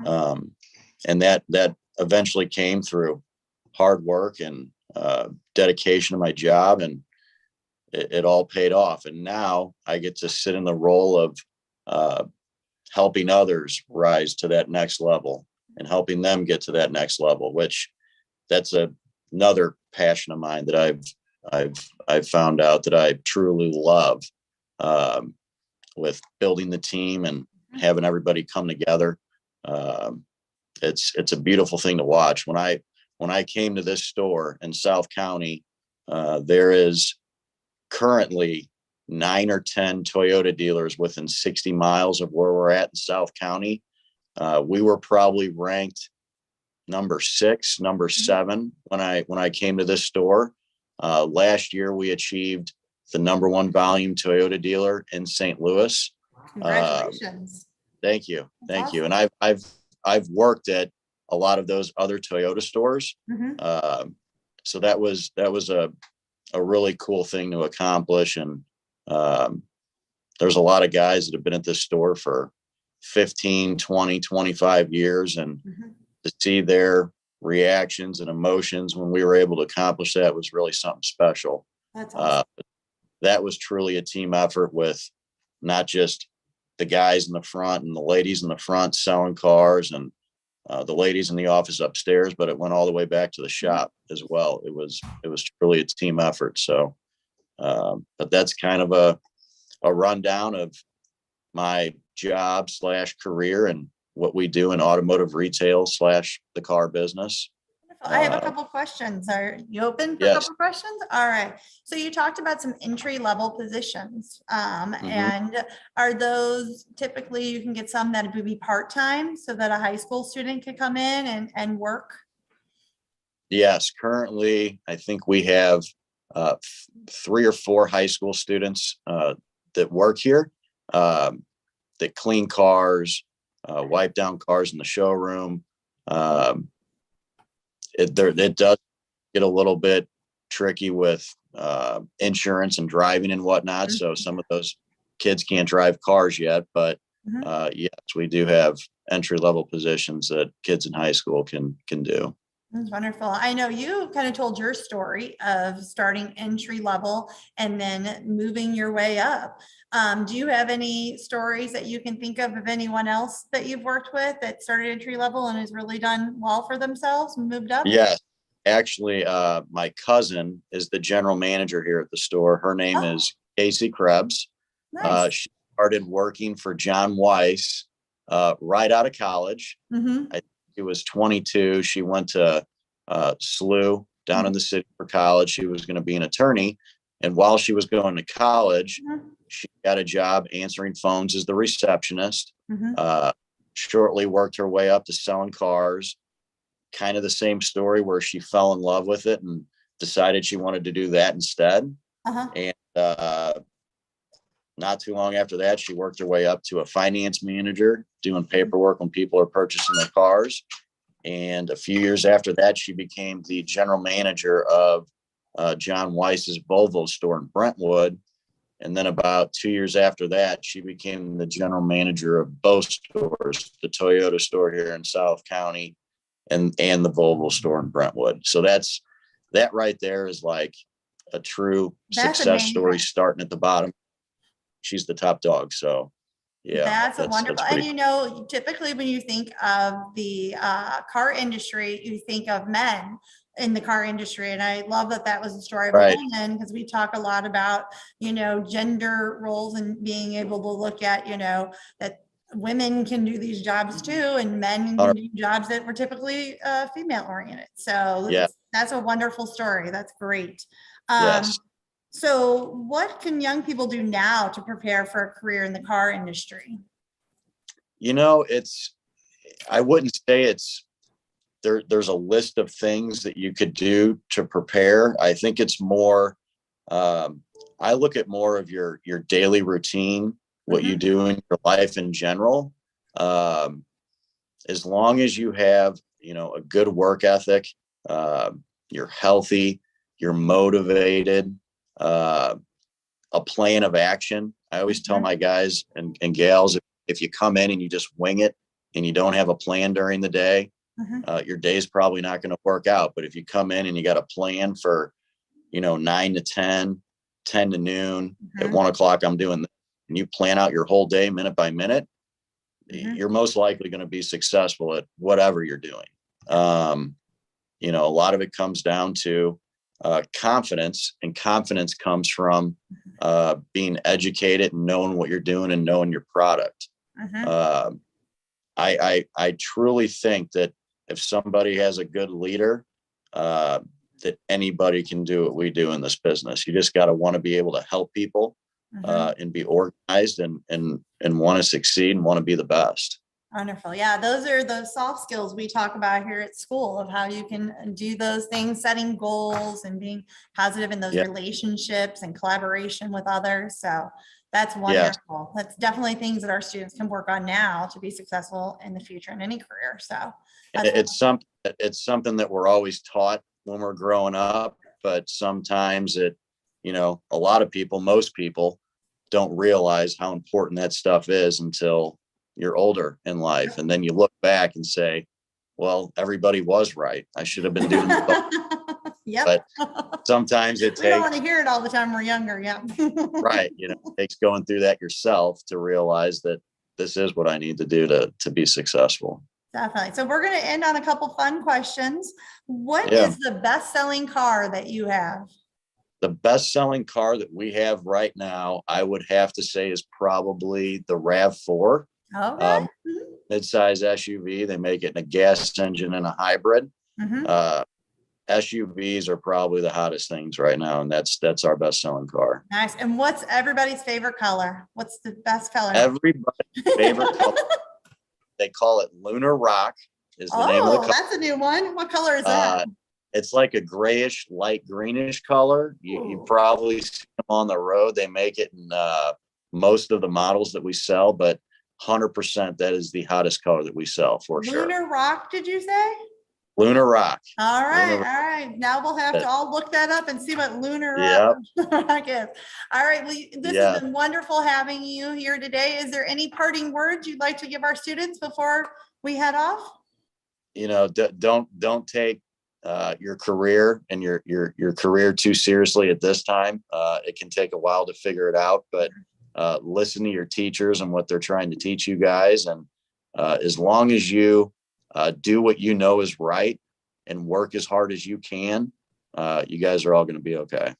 Speaker 5: And that eventually came through hard work and dedication to my job, and it all paid off. And now I get to sit in the role of helping others rise to that next level and helping them get to that next level, which that's another passion of mine that I've found out that I truly love, with building the team and having everybody come together. It's a beautiful thing to watch. When I came to this store in South County, there is currently 9 or 10 Toyota dealers within 60 miles of where we're at in South County. We were probably ranked number 6, number 7 when I came to this store. Last year, we achieved the number 1 volume Toyota dealer in St. Louis.
Speaker 1: Congratulations.
Speaker 5: Thank you.
Speaker 1: That's
Speaker 5: Thank you. And I've worked at a lot of those other Toyota stores. So that was a really cool thing to accomplish. And there's a lot of guys that have been at this store for 15, 20, 25 years. And to see their reactions and emotions when we were able to accomplish that was really something special.
Speaker 1: That's awesome.
Speaker 5: That was truly a team effort with not just the guys in the front and the ladies in the front selling cars and the ladies in the office upstairs, but it went all the way back to the shop as well. It was truly a team effort. So, but that's kind of a rundown of my job / career and what we do in automotive retail / the car business.
Speaker 1: I have a couple questions. Are you open for a
Speaker 5: Yes.
Speaker 1: couple questions? All right. So you talked about some entry level positions. And are those typically, you can get some that would be part-time so that a high school student could come in and work?
Speaker 5: Yes, currently, I think we have 3 or 4 high school students that work here, that clean cars, wipe down cars in the showroom. It does get a little bit tricky with insurance and driving and whatnot. So some of those kids can't drive cars yet, but yes, we do have entry level positions that kids in high school can do.
Speaker 1: That's wonderful. I know you kind of told your story of starting entry level and then moving your way up. Do you have any stories that you can think of anyone else that you've worked with that started entry level and has really done well for themselves and moved up?
Speaker 5: Yes, actually, my cousin is the general manager here at the store. Her name is Casey Krebs.
Speaker 1: Nice.
Speaker 5: She started working for John Weiss right out of college. She was 22. She went to SLU down in the city for college. She was going to be an attorney. And while she was going to college, she got a job answering phones as the receptionist. Shortly worked her way up to selling cars. Kind of the same story where she fell in love with it and decided she wanted to do that instead. And not too long after that, she worked her way up to a finance manager doing paperwork when people are purchasing their cars. And a few years after that, she became the general manager of John Weiss's Volvo store in Brentwood. And then about 2 years after that, she became the general manager of both stores, the Toyota store here in South County and the Volvo store in Brentwood. So that right there is like a true success story, starting at the bottom. She's the top dog. So yeah,
Speaker 1: that's wonderful.
Speaker 5: That's
Speaker 1: and you know, typically when you think of the car industry, you think of men in the car industry. And I love that that was the story of a woman, because we talk a lot about, you know, gender roles and being able to look at, you know, that women can do these jobs too, and men can do jobs that were typically female oriented. So
Speaker 5: Yeah.
Speaker 1: that's a wonderful story. That's great. Um,
Speaker 5: Yes.
Speaker 1: So what can young people do now to prepare for a career in the car industry?
Speaker 5: You know, I wouldn't say there's a list of things that you could do to prepare. I think it's more, I look at more of your daily routine, what you do in your life in general. As long as you have, a good work ethic, you're healthy, you're motivated, a plan of action. I always tell my guys and gals, if you come in and you just wing it and you don't have a plan during the day, your day's probably not going to work out. But if you come in and you got a plan for, 9 to 10, 10 to noon, at 1 o'clock, I'm doing this, and you plan out your whole day minute by minute, you're most likely going to be successful at whatever you're doing. A lot of it comes down to confidence, and confidence comes from being educated and knowing what you're doing and knowing your product. I truly think that if somebody has a good leader, that anybody can do what we do in this business. You just got to want to be able to help people and be organized and want to succeed and want to be the best.
Speaker 1: Wonderful. Yeah, those are the soft skills we talk about here at school, of how you can do those things, setting goals and being positive in those relationships and collaboration with others. So that's wonderful. That's definitely things that our students can work on now to be successful in the future in any career. So
Speaker 5: it's something that we're always taught when we're growing up, but sometimes a lot of people, most people don't realize how important that stuff is until you're older in life. And then you look back and say, well, everybody was right. I should have been doing the
Speaker 1: Yep.
Speaker 5: But sometimes it takes,
Speaker 1: we don't want to hear it all the time we're younger. Yeah.
Speaker 5: Right. It takes going through that yourself to realize that this is what I need to do to be successful.
Speaker 1: Definitely. So we're going to end on a couple fun questions. What is the best-selling car that you have?
Speaker 5: The best-selling car that we have right now, I would have to say, is probably the RAV4.
Speaker 1: Okay.
Speaker 5: Mid-size SUV. They make it in a gas engine and a hybrid. SUVs are probably the hottest things right now, and that's our best-selling car.
Speaker 1: Nice. And what's everybody's favorite color? What's the best color?
Speaker 5: Everybody's favorite color. They call it Lunar Rock. Is the name of the color.
Speaker 1: That's a new one. What color is that?
Speaker 5: It's like a grayish, light greenish color. You probably see them on the road. They make it in most of the models that we sell, but 100% that is the hottest color that we sell for sure.
Speaker 1: Lunar Rock, did you say?
Speaker 5: Lunar Rock.
Speaker 1: All right. All right. Now we'll have to all look that up and see what Lunar Rock is. All right. Well, this has been wonderful having you here today. Is there any parting words you'd like to give our students before we head off?
Speaker 5: Don't take your career and your career too seriously at this time. It can take a while to figure it out, but listen to your teachers and what they're trying to teach you guys. And as long as you do what you know is right and work as hard as you can, you guys are all going to be okay.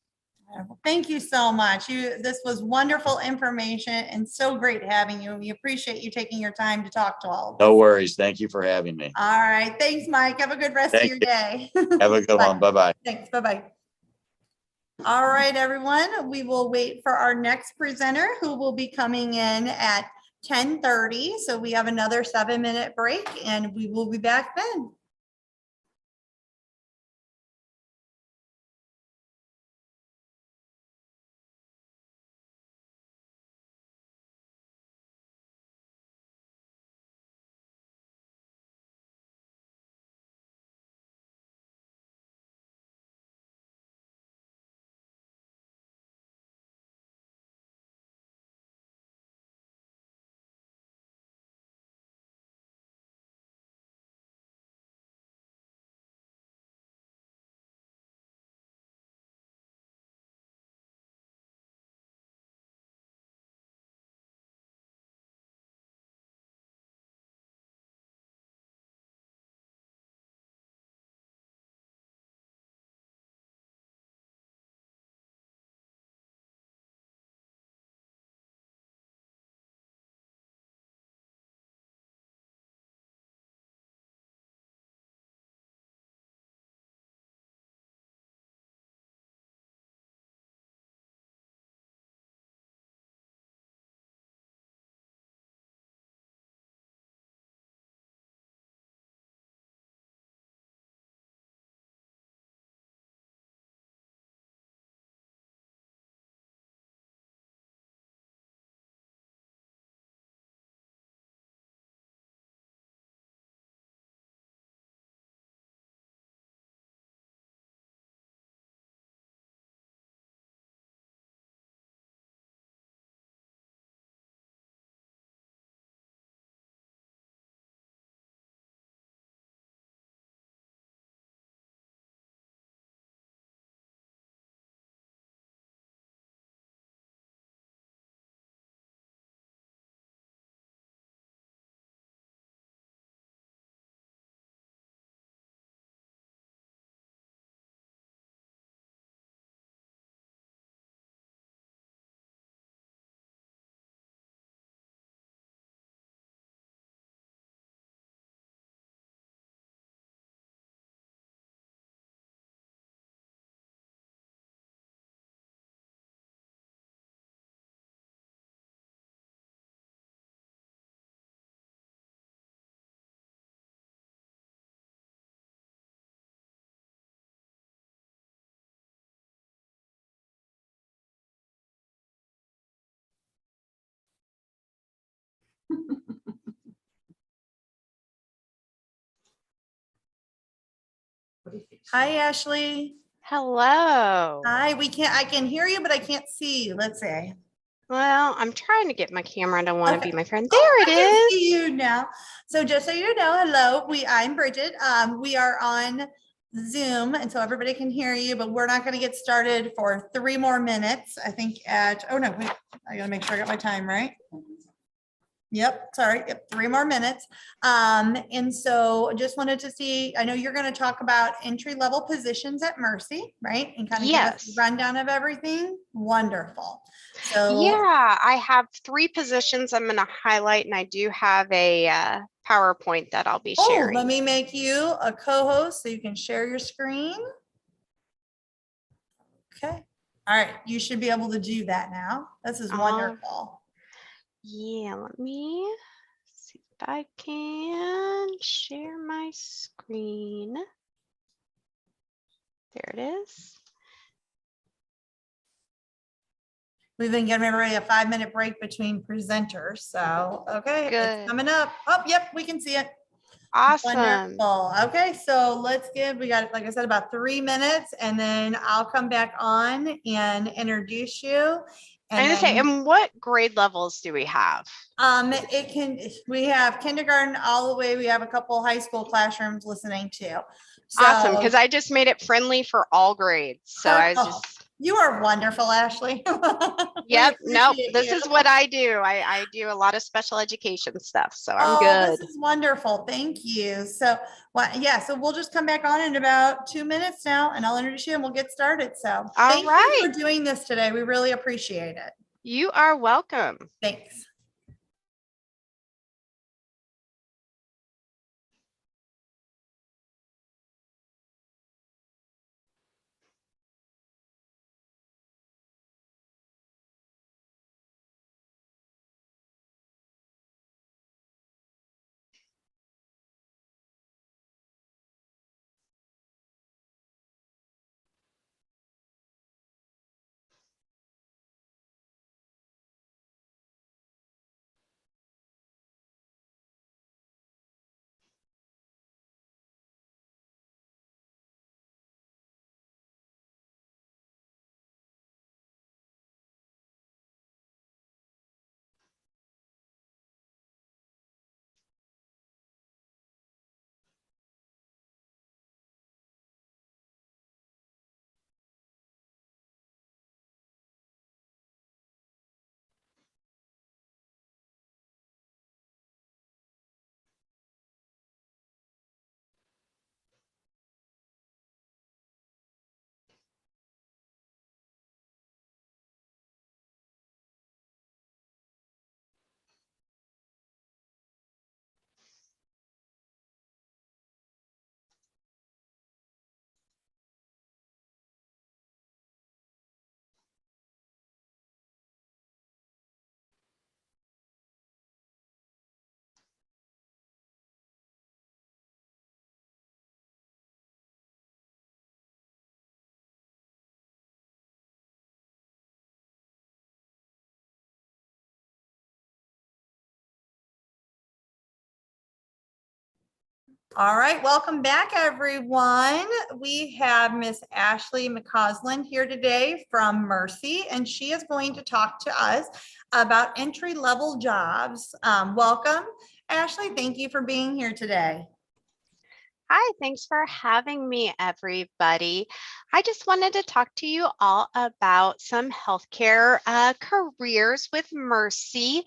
Speaker 1: Thank you so much. This was wonderful information and so great having you. We appreciate you taking your time to talk to all of us.
Speaker 5: No worries. Thank you for having me.
Speaker 1: All right. Thanks, Mike. Have a good rest of your day.
Speaker 5: Have a good one. Bye-bye.
Speaker 1: Thanks. Bye-bye. All right, everyone. We will wait for our next presenter, who will be coming in at 10:30. So we have another 7-minute break and we will be back then.
Speaker 3: What do you think?
Speaker 1: Hi, Ashley.
Speaker 7: Hello.
Speaker 1: Hi, I can hear you, but I can't see you. Let's see.
Speaker 7: Well, I'm trying to get my camera. I don't want to
Speaker 1: Okay.
Speaker 7: be my friend.
Speaker 1: Oh,
Speaker 7: There
Speaker 1: I
Speaker 7: it
Speaker 1: can
Speaker 7: is.
Speaker 1: see you now. So just so you know, hello, I'm Bridget. We are on Zoom, and so everybody can hear you, but we're not going to get started for 3 more minutes. I think oh no, wait, I gotta make sure I got my time right. Yep, sorry, yep, 3 more minutes. And so just wanted to see, I know you're going to talk about entry-level positions at Mercy, right? And kind of give us a
Speaker 7: Yes.
Speaker 1: rundown of everything. Wonderful. So
Speaker 7: Yeah, I have 3 positions I'm going to highlight, and I do have a PowerPoint that I'll be
Speaker 1: oh,
Speaker 7: sharing.
Speaker 1: let me make you a co-host so you can share your screen. Okay. All right. You should be able to do that now. This is wonderful.
Speaker 7: Yeah, let me see if I can share my screen. There it is.
Speaker 1: We've been giving everybody a 5-minute break between presenters. So, okay,
Speaker 7: Good.
Speaker 1: it's coming up. Oh, yep, we can see it.
Speaker 7: Awesome.
Speaker 1: Wonderful. Okay, so we got, like I said, about 3 minutes, and then I'll come back on and introduce you.
Speaker 7: I'm gonna say, and what grade levels do we have?
Speaker 1: We have kindergarten all the way. We have a couple high school classrooms listening too.
Speaker 7: Awesome,
Speaker 1: So-
Speaker 7: because I just made it friendly for all grades. So I was
Speaker 1: Oh,
Speaker 7: just,
Speaker 1: you are wonderful, Ashley. We
Speaker 7: yep, nope,
Speaker 1: appreciate
Speaker 7: this
Speaker 1: you.
Speaker 7: is what I do. I do a lot of special education stuff, so I'm
Speaker 1: Oh,
Speaker 7: good.
Speaker 1: this is wonderful. Thank you. So, yeah, so we'll just come back on in about 2 minutes now, and I'll introduce you and we'll get started. So thank you
Speaker 7: right.
Speaker 1: for doing this today. We really appreciate it.
Speaker 7: You are welcome.
Speaker 1: Thanks. All right, welcome back, everyone. We have Miss Ashley McCausland here today from Mercy, and she is going to talk to us about entry-level jobs. Welcome, Ashley. Thank you for being here today.
Speaker 7: Hi, thanks for having me, everybody. I just wanted to talk to you all about some healthcare careers with Mercy.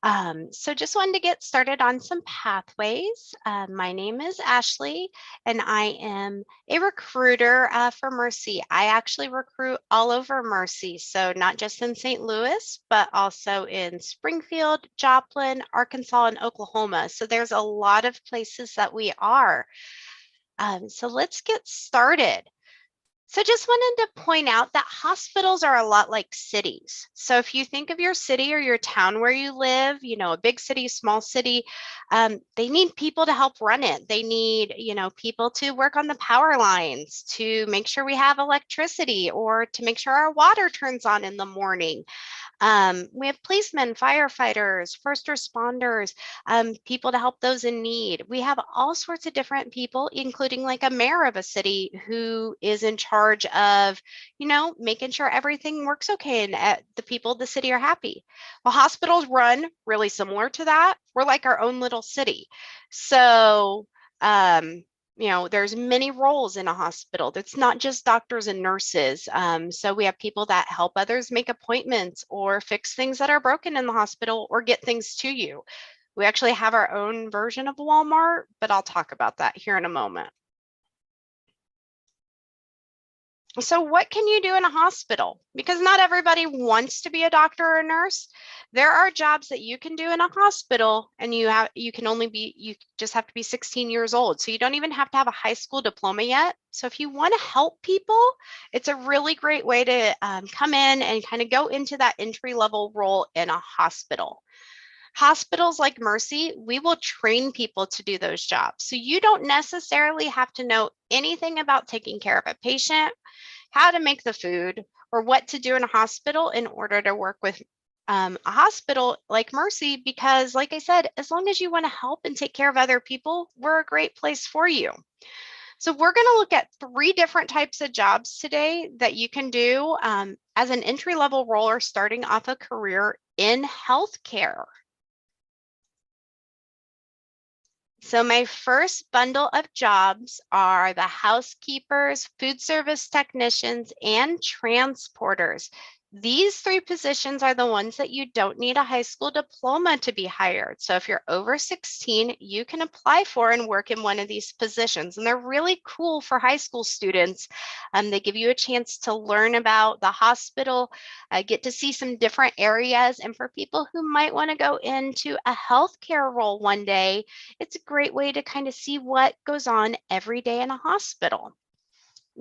Speaker 7: So just wanted to get started on some pathways. My name is Ashley, and I am a recruiter for Mercy. I actually recruit all over Mercy, so not just in St. Louis, but also in Springfield, Joplin, Arkansas, and Oklahoma. So there's a lot of places that we are. So let's get started. So just wanted to point out that hospitals are a lot like cities. So if you think of your city or your town where you live, a big city, small city, they need people to help run it. They need, people to work on the power lines, to make sure we have electricity, or to make sure our water turns on in the morning. We have policemen, firefighters, first responders, people to help those in need. We have all sorts of different people, including like a mayor of a city who is in charge of, making sure everything works okay and the people of the city are happy. Well, hospitals run really similar to that. We're like our own little city. So, there's many roles in a hospital. It's not just doctors and nurses. So we have people that help others make appointments or fix things that are broken in the hospital or get things to you. We actually have our own version of Walmart, but I'll talk about that here in a moment. So what can you do in a hospital? Because not everybody wants to be a doctor or a nurse. There are jobs that you can do in a hospital, and you just have to be 16 years old. So you don't even have to have a high school diploma yet. So if you want to help people, it's a really great way to come in and kind of go into that entry-level role in a hospital. Hospitals like Mercy, we will train people to do those jobs. So you don't necessarily have to know anything about taking care of a patient, how to make the food, or what to do in a hospital in order to work with a hospital like Mercy, because like I said, as long as you want to help and take care of other people, we're a great place for you. So we're going to look at 3 different types of jobs today that you can do as an entry-level role or starting off a career in healthcare. So my first bundle of jobs are the housekeepers, food service technicians, and transporters. These 3 positions are the ones that you don't need a high school diploma to be hired. So if you're over 16, you can apply for and work in one of these positions. And they're really cool for high school students. They give you a chance to learn about the hospital, get to see some different areas. And for people who might want to go into a healthcare role one day, it's a great way to kind of see what goes on every day in a hospital.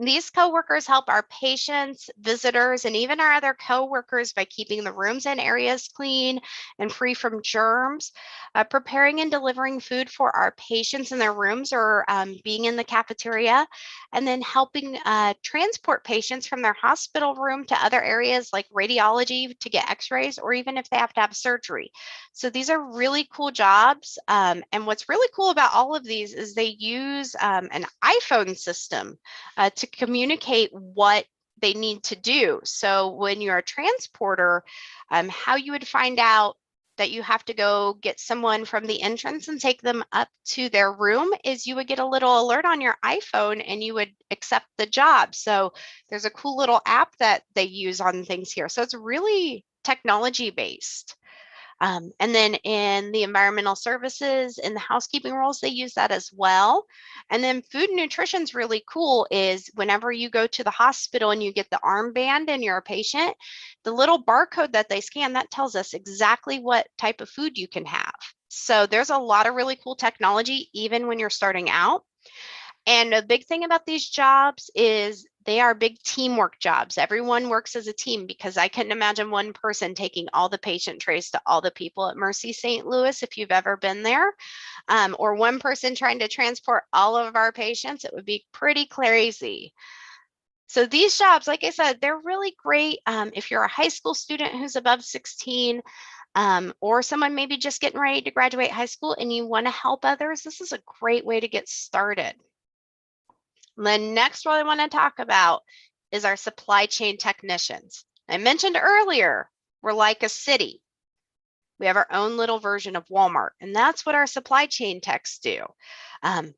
Speaker 7: These coworkers help our patients, visitors, and even our other coworkers by keeping the rooms and areas clean and free from germs, preparing and delivering food for our patients in their rooms or being in the cafeteria, and then helping transport patients from their hospital room to other areas like radiology to get x-rays, or even if they have to have surgery. So these are really cool jobs. And what's really cool about all of these is they use an iPhone system to communicate what they need to do. So when you're a transporter, how you would find out that you have to go get someone from the entrance and take them up to their room is you would get a little alert on your iPhone and you would accept the job. So there's a cool little app that they use on things here. So it's really technology based. And then in the environmental services, in the housekeeping roles, they use that as well. And then food and nutrition is really cool is whenever you go to the hospital and you get the armband and you're a patient, the little barcode that they scan, that tells us exactly what type of food you can have. So there's a lot of really cool technology, even when you're starting out. And a big thing about these jobs is they are big teamwork jobs. Everyone works as a team because I couldn't imagine one person taking all the patient trays to all the people at Mercy St. Louis if you've ever been there, or one person trying to transport all of our patients. It would be pretty crazy. So these jobs, like I said, they're really great if you're a high school student who's above 16, or someone maybe just getting ready to graduate high school and you want to help others. This is a great way to get started. The next one I want to talk about is our supply chain technicians. I mentioned earlier, we're like a city. We have our own little version of Walmart, and that's what our supply chain techs do.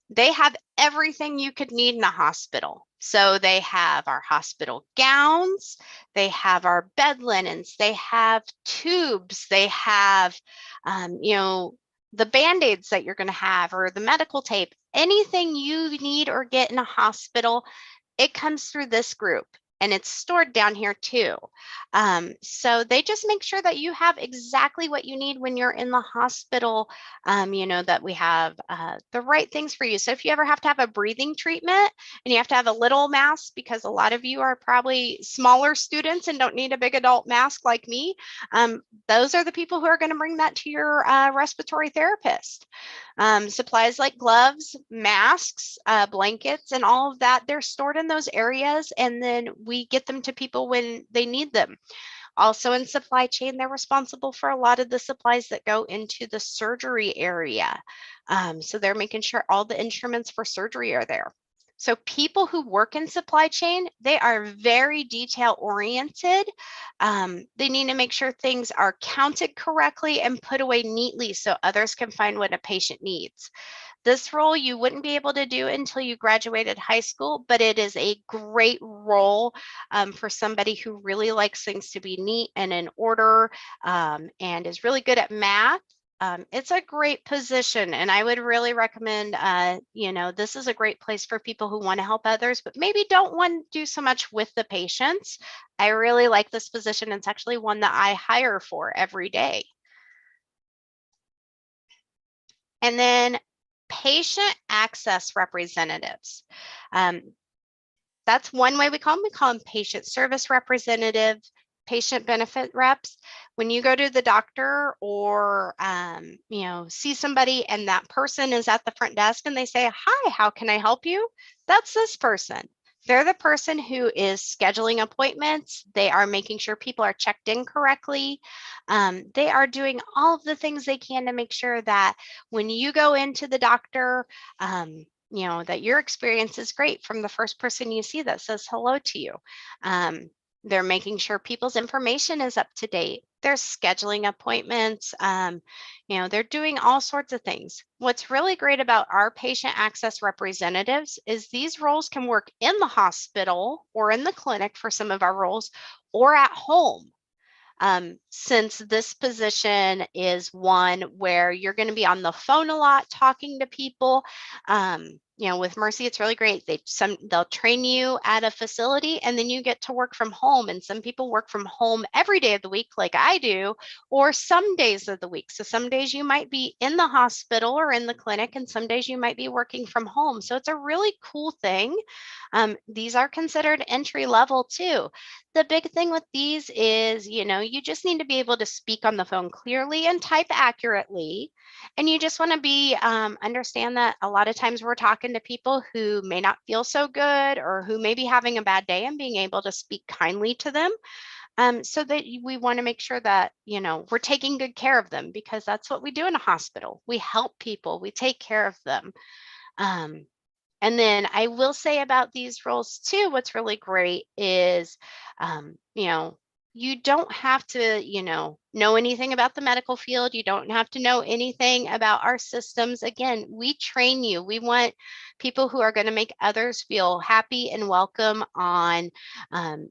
Speaker 7: They have everything you could need in a hospital. So they have our hospital gowns, they have our bed linens, they have tubes, they have, the Band-Aids that you're going to have, or the medical tape, anything you need or get in a hospital, it comes through this group. and it's stored down here too. So they just make sure that you have exactly what you need when you're in the hospital, that we have the right things for you. So if you ever have to have a breathing treatment and you have to have a little mask, because a lot of you are probably smaller students and don't need a big adult mask like me, those are the people who are going to bring that to your respiratory therapist. Supplies like gloves, masks, blankets, and all of that, they're stored in those areas, and then we get them to people when they need them. Also in supply chain, they're responsible for a lot of the supplies that go into the surgery area. So they're making sure all the instruments for surgery are there. So people who work in supply chain, they are very detail oriented. They need to make sure things are counted correctly and put away neatly so others can find what a patient needs. This role you wouldn't be able to do until you graduated high school, but it is a great role for somebody who really likes things to be neat and in order, and is really good at math. It's a great position, and I would really recommend, this is a great place for people who want to help others, but maybe don't want to do so much with the patients. I really like this position. It's actually one that I hire for every day. And then patient access representatives. That's one way we call them. We call them patient service representative, patient benefit reps. When you go to the doctor or, see somebody and that person is at the front desk and they say, "Hi, how can I help you?" That's this person. They're the person who is scheduling appointments. They are making sure people are checked in correctly. They are doing all of the things they can to make sure that when you go into the doctor, that your experience is great from the first person you see that says hello to you. They're making sure people's information is up to date. They're scheduling appointments. They're doing all sorts of things. What's really great about our patient access representatives is these roles can work in the hospital or in the clinic for some of our roles, or at home. Since this position is one where you're going to be on the phone a lot talking to people, with Mercy, it's really great. They'll train you at a facility and then you get to work from home. And some people work from home every day of the week, like I do, or some days of the week. So some days you might be in the hospital or in the clinic, and some days you might be working from home. So it's a really cool thing. These are considered entry level too. The big thing with these is, you just need to be able to speak on the phone clearly and type accurately. And you just want to understand that a lot of times we're talking to people who may not feel so good or who may be having a bad day, and being able to speak kindly to them. So that we want to make sure that, we're taking good care of them, because that's what we do in a hospital. We help people, we take care of them. And then I will say about these roles too, what's really great is, you don't have to, know anything about the medical field. You don't have to know anything about our systems. Again, we train you. We want people who are going to make others feel happy and welcome on,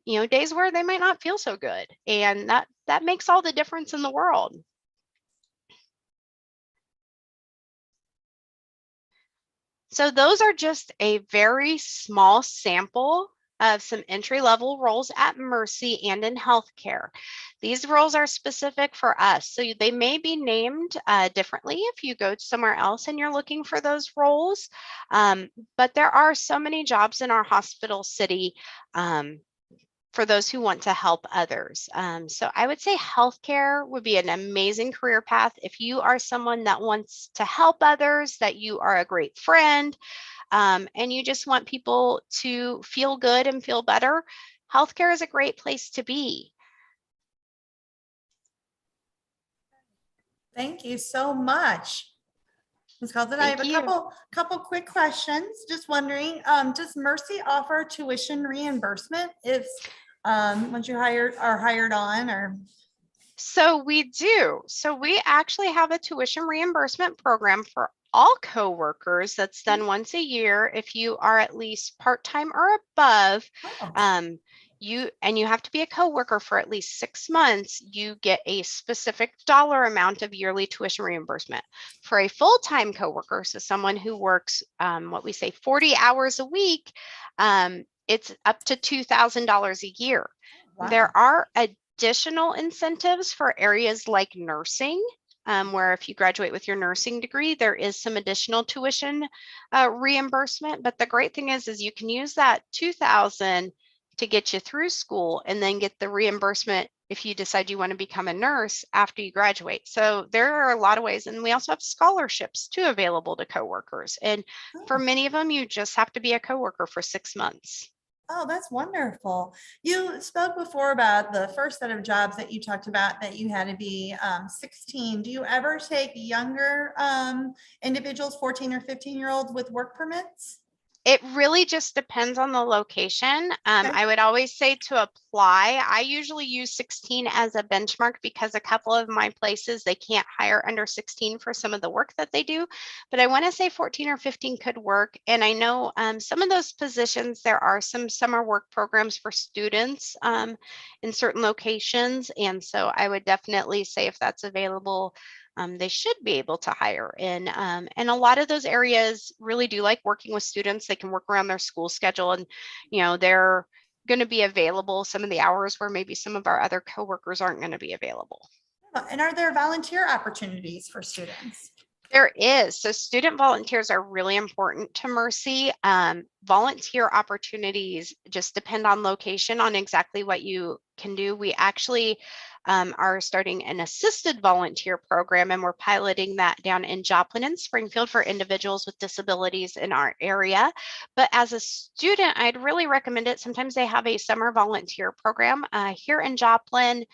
Speaker 7: days where they might not feel so good. And that makes all the difference in the world. So those are just a very small sample of some entry-level roles at Mercy and in healthcare. These roles are specific for us, so they may be named differently if you go somewhere else and you're looking for those roles. But there are so many jobs in our hospital city for those who want to help others. So I would say healthcare would be an amazing career path if you are someone that wants to help others, that you are a great friend, and you just want people to feel good and feel better. Healthcare is a great place to be.
Speaker 1: Thank you so much. Ms. Carlton, I have a couple quick questions. Just wondering, does Mercy offer tuition reimbursement if once you are hired on, or?
Speaker 7: So we do. So we actually have a tuition reimbursement program for all coworkers that's done once a year. If you are at least part-time or above, you have to be a coworker for at least 6 months, you get a specific dollar amount of yearly tuition reimbursement. For a full-time coworker, so someone who works what we say 40 hours a week, it's up to $2,000 a year.
Speaker 1: Wow.
Speaker 7: There are additional incentives for areas like nursing, where if you graduate with your nursing degree, there is some additional tuition reimbursement. But the great thing is you can use that $2,000 to get you through school and then get the reimbursement if you decide you want to become a nurse after you graduate. So there are a lot of ways. And we also have scholarships too available to coworkers. And for
Speaker 1: Oh.
Speaker 7: many of them, you just have to be a coworker for 6 months.
Speaker 1: Oh, that's wonderful. You spoke before about the first set of jobs that you talked about that you had to be 16. Do you ever take younger individuals, 14 or 15-year-olds with work permits?
Speaker 7: It really just depends on the location.
Speaker 1: Okay.
Speaker 7: I would always say to apply. I usually use 16 as a benchmark because a couple of my places, they can't hire under 16 for some of the work that they do. But I want to say 14 or 15 could work. And I know some of those positions, there are some summer work programs for students in certain locations. And so I would definitely say if that's available, they should be able to hire in. And a lot of those areas really do like working with students. They can work around their school schedule and, they're going to be available some of the hours where maybe some of our other coworkers aren't going to be available.
Speaker 1: And are there volunteer opportunities for students?
Speaker 7: There is. So student volunteers are really important to Mercy. Volunteer opportunities just depend on location, on exactly what you can do. We actually are starting an assisted volunteer program, and we're piloting that down in Joplin and Springfield for individuals with disabilities in our area. But as a student, I'd really recommend it. Sometimes they have a summer volunteer program here in Joplin.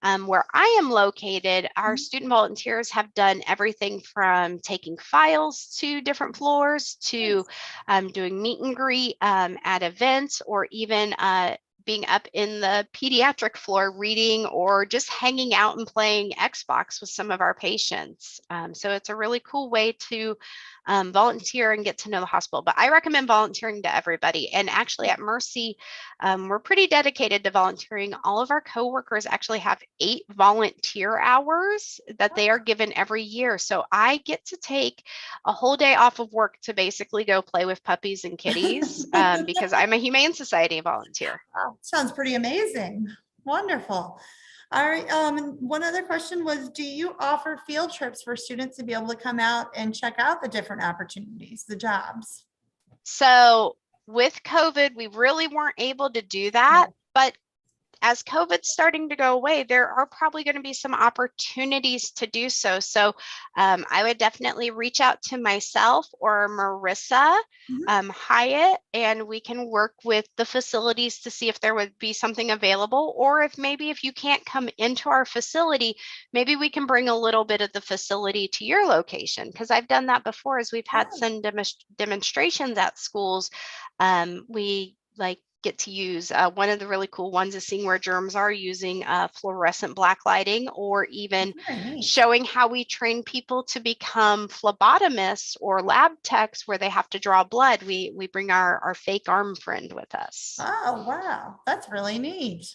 Speaker 7: Where I am located, our student volunteers have done everything from taking files to different floors to doing meet and greet at events, or even being up in the pediatric floor reading or just hanging out and playing Xbox with some of our patients. So it's a really cool way to volunteer and get to know the hospital. But I recommend volunteering to everybody. And actually at Mercy, we're pretty dedicated to volunteering. All of our coworkers actually have 8 volunteer hours that they are given every year. So I get to take a whole day off of work to basically go play with puppies and kitties because I'm a Humane Society volunteer.
Speaker 1: Oh, sounds pretty amazing. Wonderful. All right. One other question was, do you offer field trips for students to be able to come out and check out the different opportunities, the jobs?
Speaker 7: So with COVID, we really weren't able to do that, but as COVID's starting to go away, there are probably going to be some opportunities to do so. So I would definitely reach out to myself or Marissa Hyatt, and we can work with the facilities to see if there would be something available, or if you can't come into our facility, maybe we can bring a little bit of the facility to your location, because I've done that before as we've had some demonstrations at schools. We get to use one of the really cool ones is seeing where germs are using fluorescent black lighting, or even showing how we train people to become phlebotomists or lab techs where they have to draw blood. We bring our fake arm friend with us.
Speaker 1: Oh, wow. That's really neat.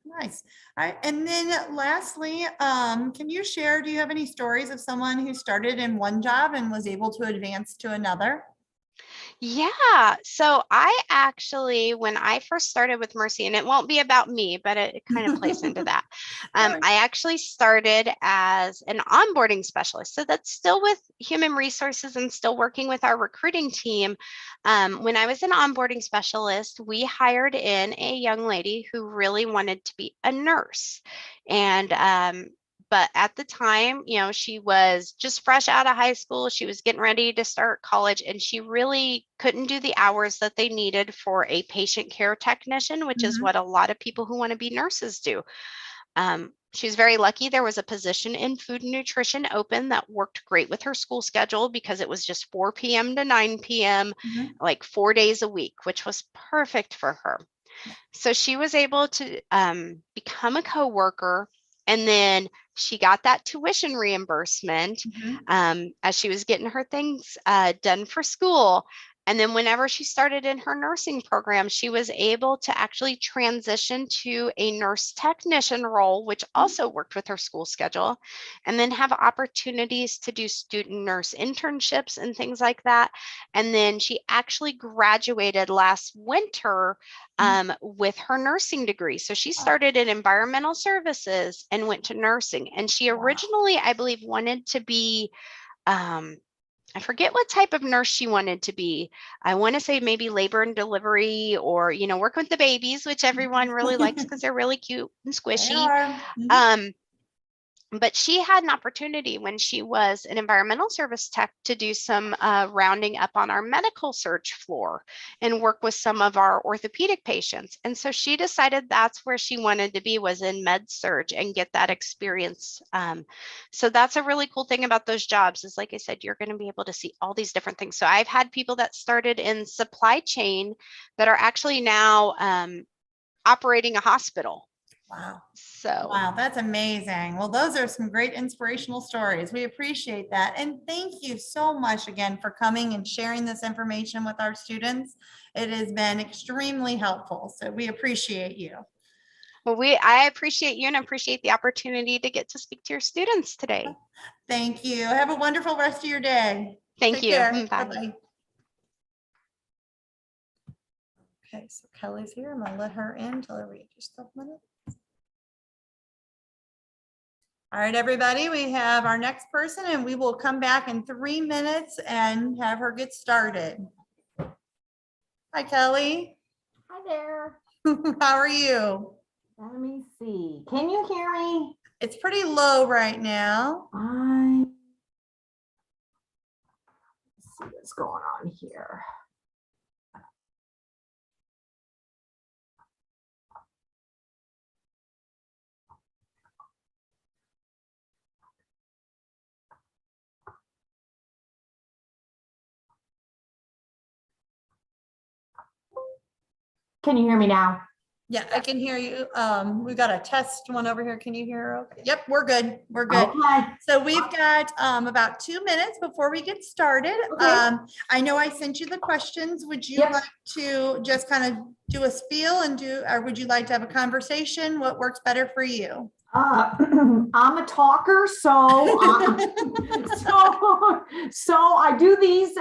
Speaker 1: Nice. All right. And then lastly, can you share, do you have any stories of someone who started in one job and was able to advance to another?
Speaker 7: Yeah. So I actually, when I first started with Mercy, and it won't be about me, but it kind of plays into that. I actually started as an onboarding specialist. So that's still with human resources and still working with our recruiting team. When I was an onboarding specialist, we hired in a young lady who really wanted to be a nurse. And but at the time, she was just fresh out of high school. She was getting ready to start college, and she really couldn't do the hours that they needed for a patient care technician, which is what a lot of people who want to be nurses do. She was very lucky. There was a position in food and nutrition open that worked great with her school schedule because it was just 4 p.m. to 9 p.m., like 4 days a week, which was perfect for her. So she was able to become a coworker. And then she got that tuition reimbursement as she was getting her things done for school. And then whenever she started in her nursing program, she was able to actually transition to a nurse technician role, which also worked with her school schedule, and then have opportunities to do student nurse internships and things like that. And then she actually graduated last winter with her nursing degree. So she started in environmental services and went to nursing. And she originally, I believe, wanted to be I forget what type of nurse she wanted to be. I want to say maybe labor and delivery, or, work with the babies, which everyone really likes because they're really cute and
Speaker 1: They
Speaker 7: squishy.
Speaker 1: are.
Speaker 7: But she had an opportunity when she was an environmental service tech to do some rounding up on our medical surge floor and work with some of our orthopedic patients. And so she decided that's where she wanted to be, was in med surge, and get that experience. So that's a really cool thing about those jobs, is, like I said, you're going to be able to see all these different things. So I've had people that started in supply chain that are actually now operating a hospital.
Speaker 1: Wow.
Speaker 7: So
Speaker 1: Wow, that's amazing. Well, those are some great inspirational stories. We appreciate that. And thank you so much again for coming and sharing this information with our students. It has been extremely helpful. So we appreciate you.
Speaker 7: well, I appreciate you and appreciate the opportunity to get to speak to your students today.
Speaker 1: Thank you. Have a wonderful rest of your day.
Speaker 7: Thank
Speaker 1: Take
Speaker 7: you.
Speaker 1: care.
Speaker 7: Bye.
Speaker 1: Bye-bye. Okay, so Kelly's here. I'm gonna let her in till I read just a minute. All right, everybody, we have our next person, and we will come back in 3 minutes and have her get started. Hi, Kelly.
Speaker 8: Hi there.
Speaker 1: How are you?
Speaker 8: Let me see. Can you hear me?
Speaker 1: It's pretty low right now.
Speaker 8: Let's see what's going on here. Can you hear me now?
Speaker 1: Yeah, I can hear you. We've got a test one over here. Can you hear? Okay. Yep, we're good. We're good.
Speaker 8: Okay.
Speaker 1: So we've got about 2 minutes before we get started.
Speaker 8: Okay.
Speaker 1: I know I sent you the questions. Would you
Speaker 8: Yep.
Speaker 1: like to just kind of do a spiel and or would you like to have a conversation? What works better for you?
Speaker 8: I'm a talker, so I do these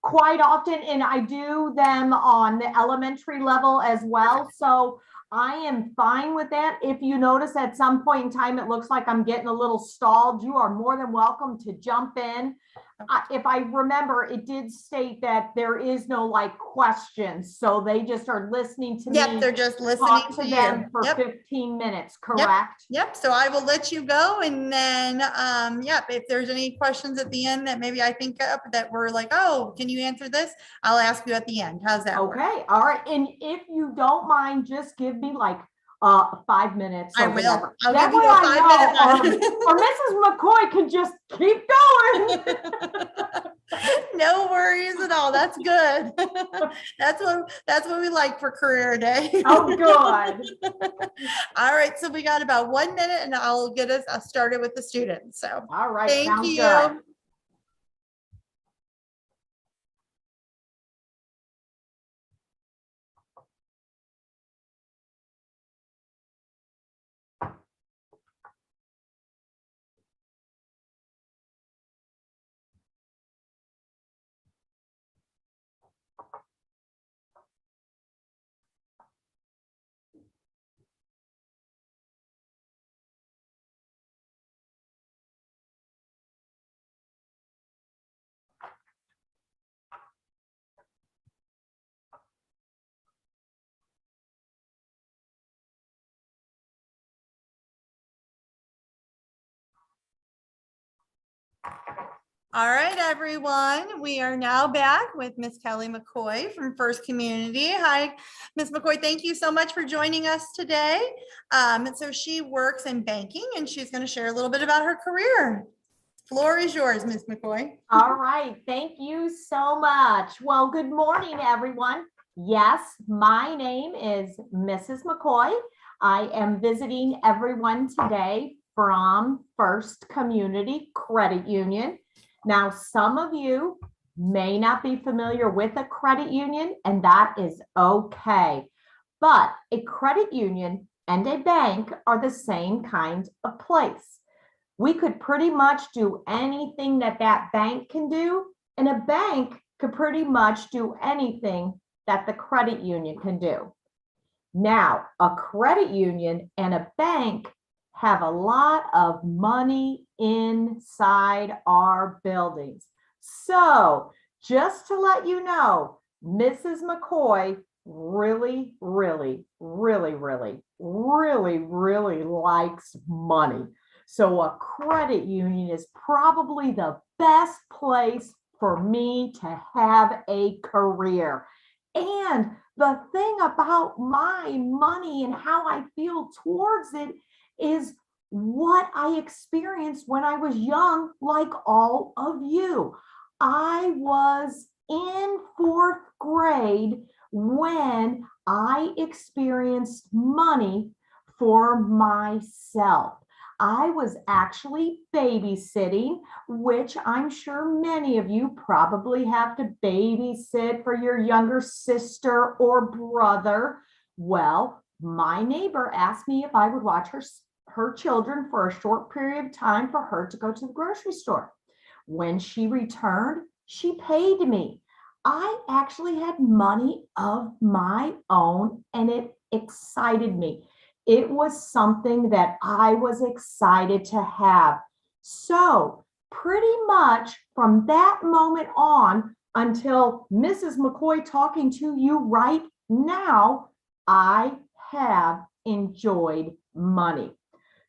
Speaker 8: quite often, and I do them on the elementary level as well. So I am fine with that. If you notice at some point in time it looks like I'm getting a little stalled, you are more than welcome to jump in. If I remember, it did state that there is no like questions, so they just are listening to
Speaker 1: Yep,
Speaker 8: me.
Speaker 1: they're just listening
Speaker 8: Talk
Speaker 1: to
Speaker 8: them
Speaker 1: you.
Speaker 8: for
Speaker 1: Yep.
Speaker 8: 15 minutes, correct?
Speaker 1: Yep, so I will let you go, and then, yep, if there's any questions at the end that maybe I think of that were like, oh, can you answer this? I'll ask you at the end. How's that work?
Speaker 8: Okay, all right. And if you don't mind, just give me like 5 minutes.
Speaker 1: I
Speaker 8: or
Speaker 1: will.
Speaker 8: whatever.
Speaker 1: I'll
Speaker 8: That
Speaker 1: give you
Speaker 8: way
Speaker 1: a
Speaker 8: I
Speaker 1: 5 minute
Speaker 8: know, or Mrs. McCoy can just keep going.
Speaker 1: No worries at all. That's good. That's what we like for career day.
Speaker 8: Oh, good.
Speaker 1: All right, so we got about 1 minute, and I'll get us started with the students. So
Speaker 8: All right,
Speaker 1: thank
Speaker 8: sounds
Speaker 1: you.
Speaker 8: good.
Speaker 1: All right, everyone. We are now back with Miss Kelly McCoy from First Community. Hi, Miss McCoy. Thank you so much for joining us today. So she works in banking, and she's going to share a little bit about her career. Floor is yours, Miss McCoy.
Speaker 8: All right, thank you so much. Well, good morning, everyone. Yes, my name is Mrs. McCoy. I am visiting everyone today from First Community Credit Union. Now, some of you may not be familiar with a credit union, and that is okay. But a credit union and a bank are the same kind of place. We could pretty much do anything that that bank can do, and a bank could pretty much do anything that the credit union can do. Now, a credit union and a bank have a lot of money inside our buildings. So just to let you know, Mrs. McCoy really, really, really, really, really, really likes money. So a credit union is probably the best place for me to have a career. And the thing about my money and how I feel towards it is what I experienced when I was young, like all of you. I was in 4th grade when I experienced money for myself. I was actually babysitting, which I'm sure many of you probably have to babysit for your younger sister or brother. Well, my neighbor asked me if I would watch her children for a short period of time for her to go to the grocery store. When she returned, she paid me. I actually had money of my own, and it excited me. It was something that I was excited to have. So pretty much from that moment on until Mrs. McCoy talking to you right now, I have enjoyed money.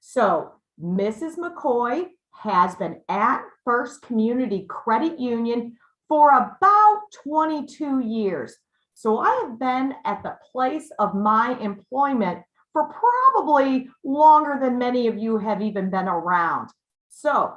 Speaker 8: So Mrs. McCoy has been at First Community Credit Union for about 22 years. So I have been at the place of my employment for probably longer than many of you have even been around. So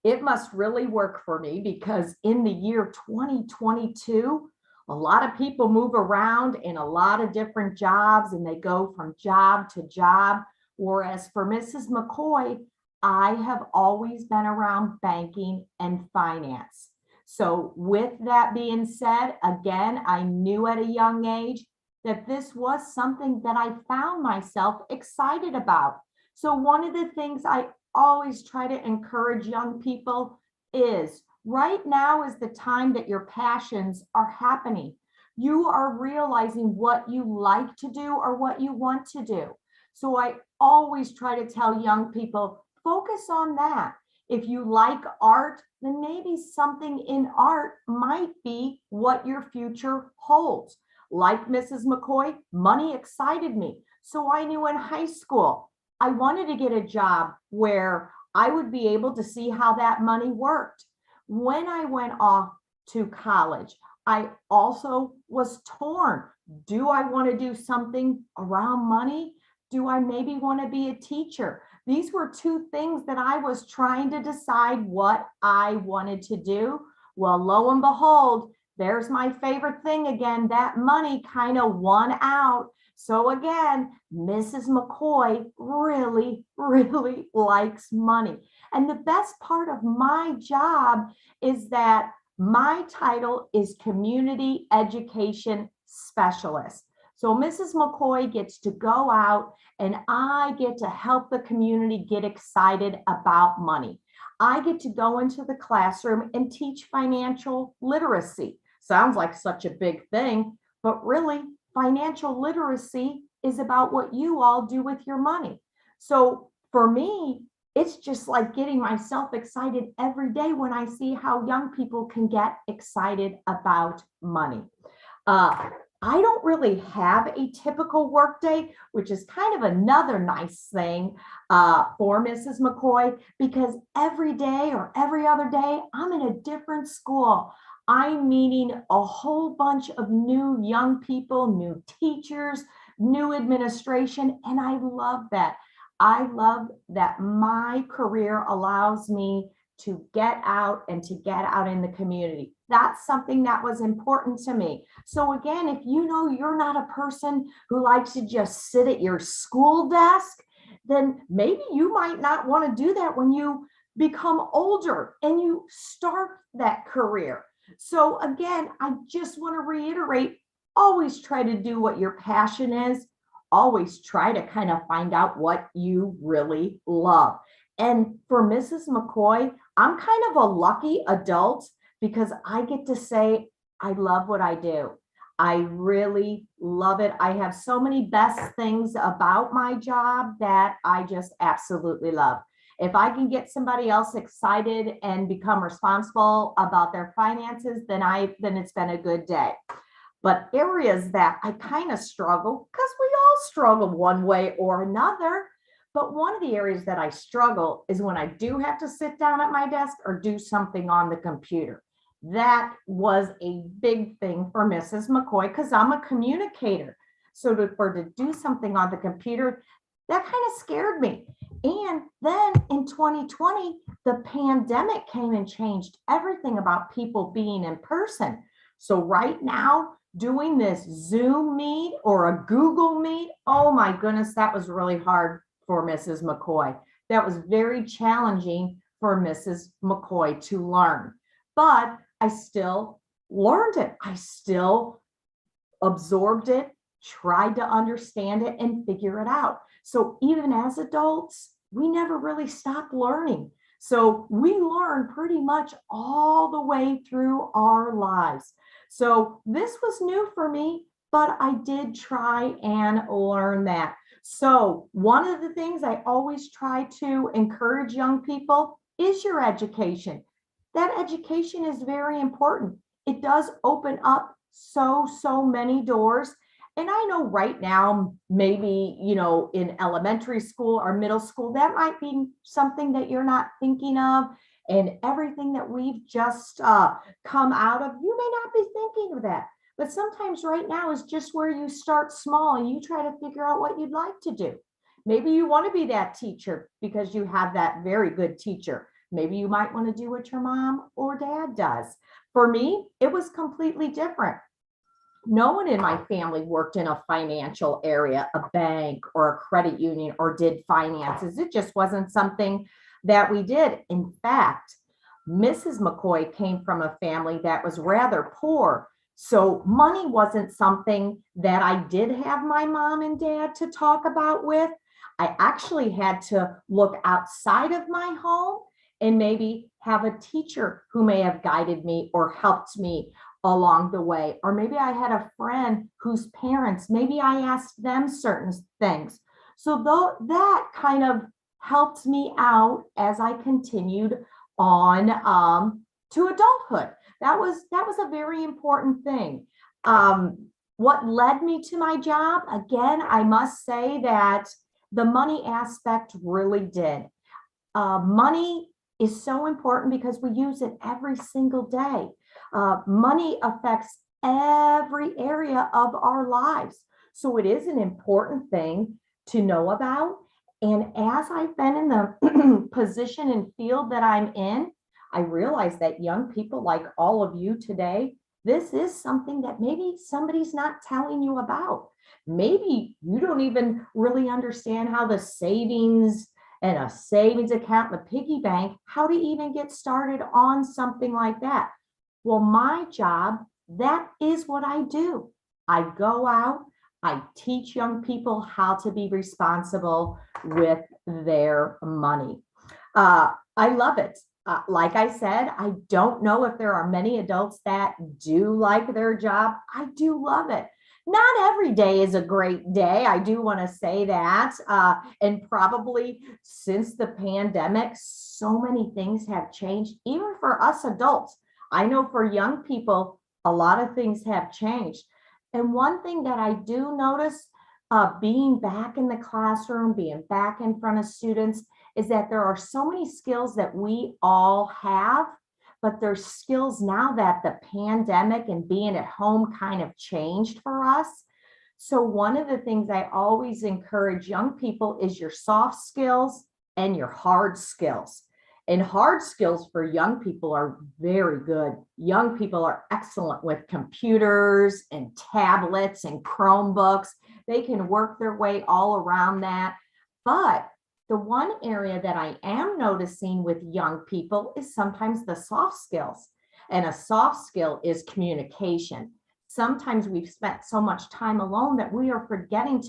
Speaker 8: it must really work for me, because in the year 2022, a lot of people move around in a lot of different jobs and they go from job to job. Whereas for Mrs. McCoy, I have always been around banking and finance. So with that being said, again, I knew at a young age that this was something that I found myself excited about. So one of the things I always try to encourage young people is right now is the time that your passions are happening. You are realizing what you like to do or what you want to do. So I always try to tell young people, focus on that. If you like art, then maybe something in art might be what your future holds. Like Mrs. McCoy, money excited me. So I knew in high school, I wanted to get a job where I would be able to see how that money worked. When I went off to college, I also was torn. Do I want to do something around money? Do I maybe want to be a teacher? These were two things that I was trying to decide what I wanted to do. Well, lo and behold, there's my favorite thing again, that money kind of won out. So again, Mrs. McCoy really, really likes money. And the best part of my job is that my title is Community Education Specialist. So Mrs. McCoy gets to go out and I get to help the community get excited about money. I get to go into the classroom and teach financial literacy. Sounds like such a big thing, but really financial literacy is about what you all do with your money. So for me, it's just like getting myself excited every day when I see how young people can get excited about money. I don't really have a typical workday, which is kind of another nice thing for Mrs. McCoy, because every day or every other day, I'm in a different school. I'm meeting a whole bunch of new young people, new teachers, new administration, and I love that. I love that my career allows me to get out and to get out in the community. That's something that was important to me. So again, if you know you're not a person who likes to just sit at your school desk, then maybe you might not want to do that when you become older and you start that career. So again, I just want to reiterate, always try to do what your passion is. Always try to kind of find out what you really love. And for Mrs. McCoy, I'm kind of a lucky adult because I get to say, I love what I do. I really love it. I have so many best things about my job that I just absolutely love. If I can get somebody else excited and become responsible about their finances, then it's been a good day. But areas that I kind of struggle, because we all struggle one way or another. But one of the areas that I struggle is when I do have to sit down at my desk or do something on the computer. That was a big thing for Mrs. McCoy because I'm a communicator. So to do something on the computer, that kind of scared me. And then in 2020, the pandemic came and changed everything about people being in person. So right now, doing this Zoom meet or a Google meet, oh my goodness, that was really hard for Mrs. McCoy. That was very challenging for Mrs. McCoy to learn. But I still learned it. I still absorbed it, tried to understand it and figure it out. So even as adults, we never really stopped learning. So we learn pretty much all the way through our lives. So this was new for me, but I did try and learn that. So one of the things I always try to encourage young people is your education. That education is very important. It does open up so many doors. And I know right now, maybe, in elementary school or middle school, that might be something that you're not thinking of. And everything that we've just come out of, you may not be thinking of that. But sometimes right now is just where you start small and you try to figure out what you'd like to do. Maybe you want to be that teacher because you have that very good teacher. Maybe you might want to do what your mom or dad does. For me, it was completely different. No one in my family worked in a financial area, a bank or a credit union, or did finances. It just wasn't something that we did. In fact, Mrs. McCoy came from a family that was rather poor. So money wasn't something that I did have my mom and dad to talk about with. I actually had to look outside of my home and maybe have a teacher who may have guided me or helped me along the way. Or maybe I had a friend whose parents, maybe I asked them certain things. So that kind of helped me out as I continued on to adulthood. That was a very important thing. What led me to my job, again, I must say that the money aspect really did. Money is so important because we use it every single day. Money affects every area of our lives. So it is an important thing to know about. And as I've been in the position and field that I'm in, I realize that young people like all of you today, this is something that maybe somebody's not telling you about. Maybe you don't even really understand how the savings and a savings account, the piggy bank, how to even get started on something like that. Well, my job, that is what I do. I go out, I teach young people how to be responsible with their money. I love it. Like I said, I don't know if there are many adults that do like their job. I do love it. Not every day is a great day. I do want to say that. And probably since the pandemic, so many things have changed, even for us adults. I know for young people, a lot of things have changed. And one thing that I do notice being back in the classroom, being back in front of students, is that there are so many skills that we all have, but there's skills now that the pandemic and being at home kind of changed for us. So one of the things I always encourage young people is your soft skills and your hard skills. And hard skills for young people are very good. Young people are excellent with computers and tablets and Chromebooks. They can work their way all around that. But the one area that I am noticing with young people is sometimes the soft skills. And a soft skill is communication. Sometimes we've spent so much time alone that we are forgetting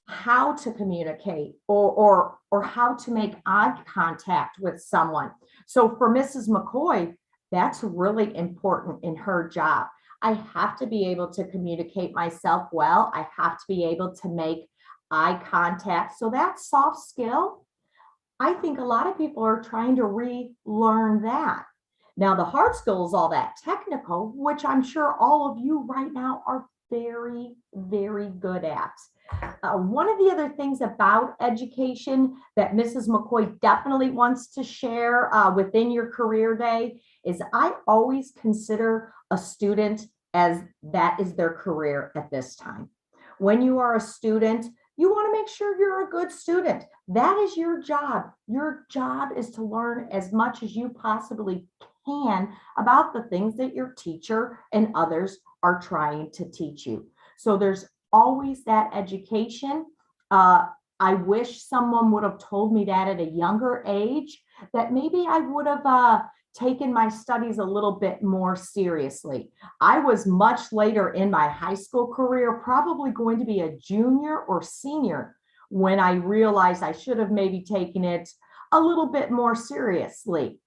Speaker 8: how to communicate or how to make eye contact with someone. So for Mrs. McCoy, that's really important in her job. I have to be able to communicate myself well. I have to be able to make eye contact. So that soft skill, I think a lot of people are trying to relearn that. Now, the hard skill is all that technical, which I'm sure all of you right now are very, very good at. One of the other things about education that Mrs. McCoy definitely wants to share within your career day is I always consider a student as that is their career at this time. When you are a student, you want to make sure you're a good student. That is your job. Your job is to learn as much as you possibly can about the things that your teacher and others are trying to teach you. So there's always that education. I wish someone would have told me that at a younger age, that maybe I would have taken my studies a little bit more seriously. I was much later in my high school career, probably going to be a junior or senior, when I realized I should have maybe taken it a little bit more seriously.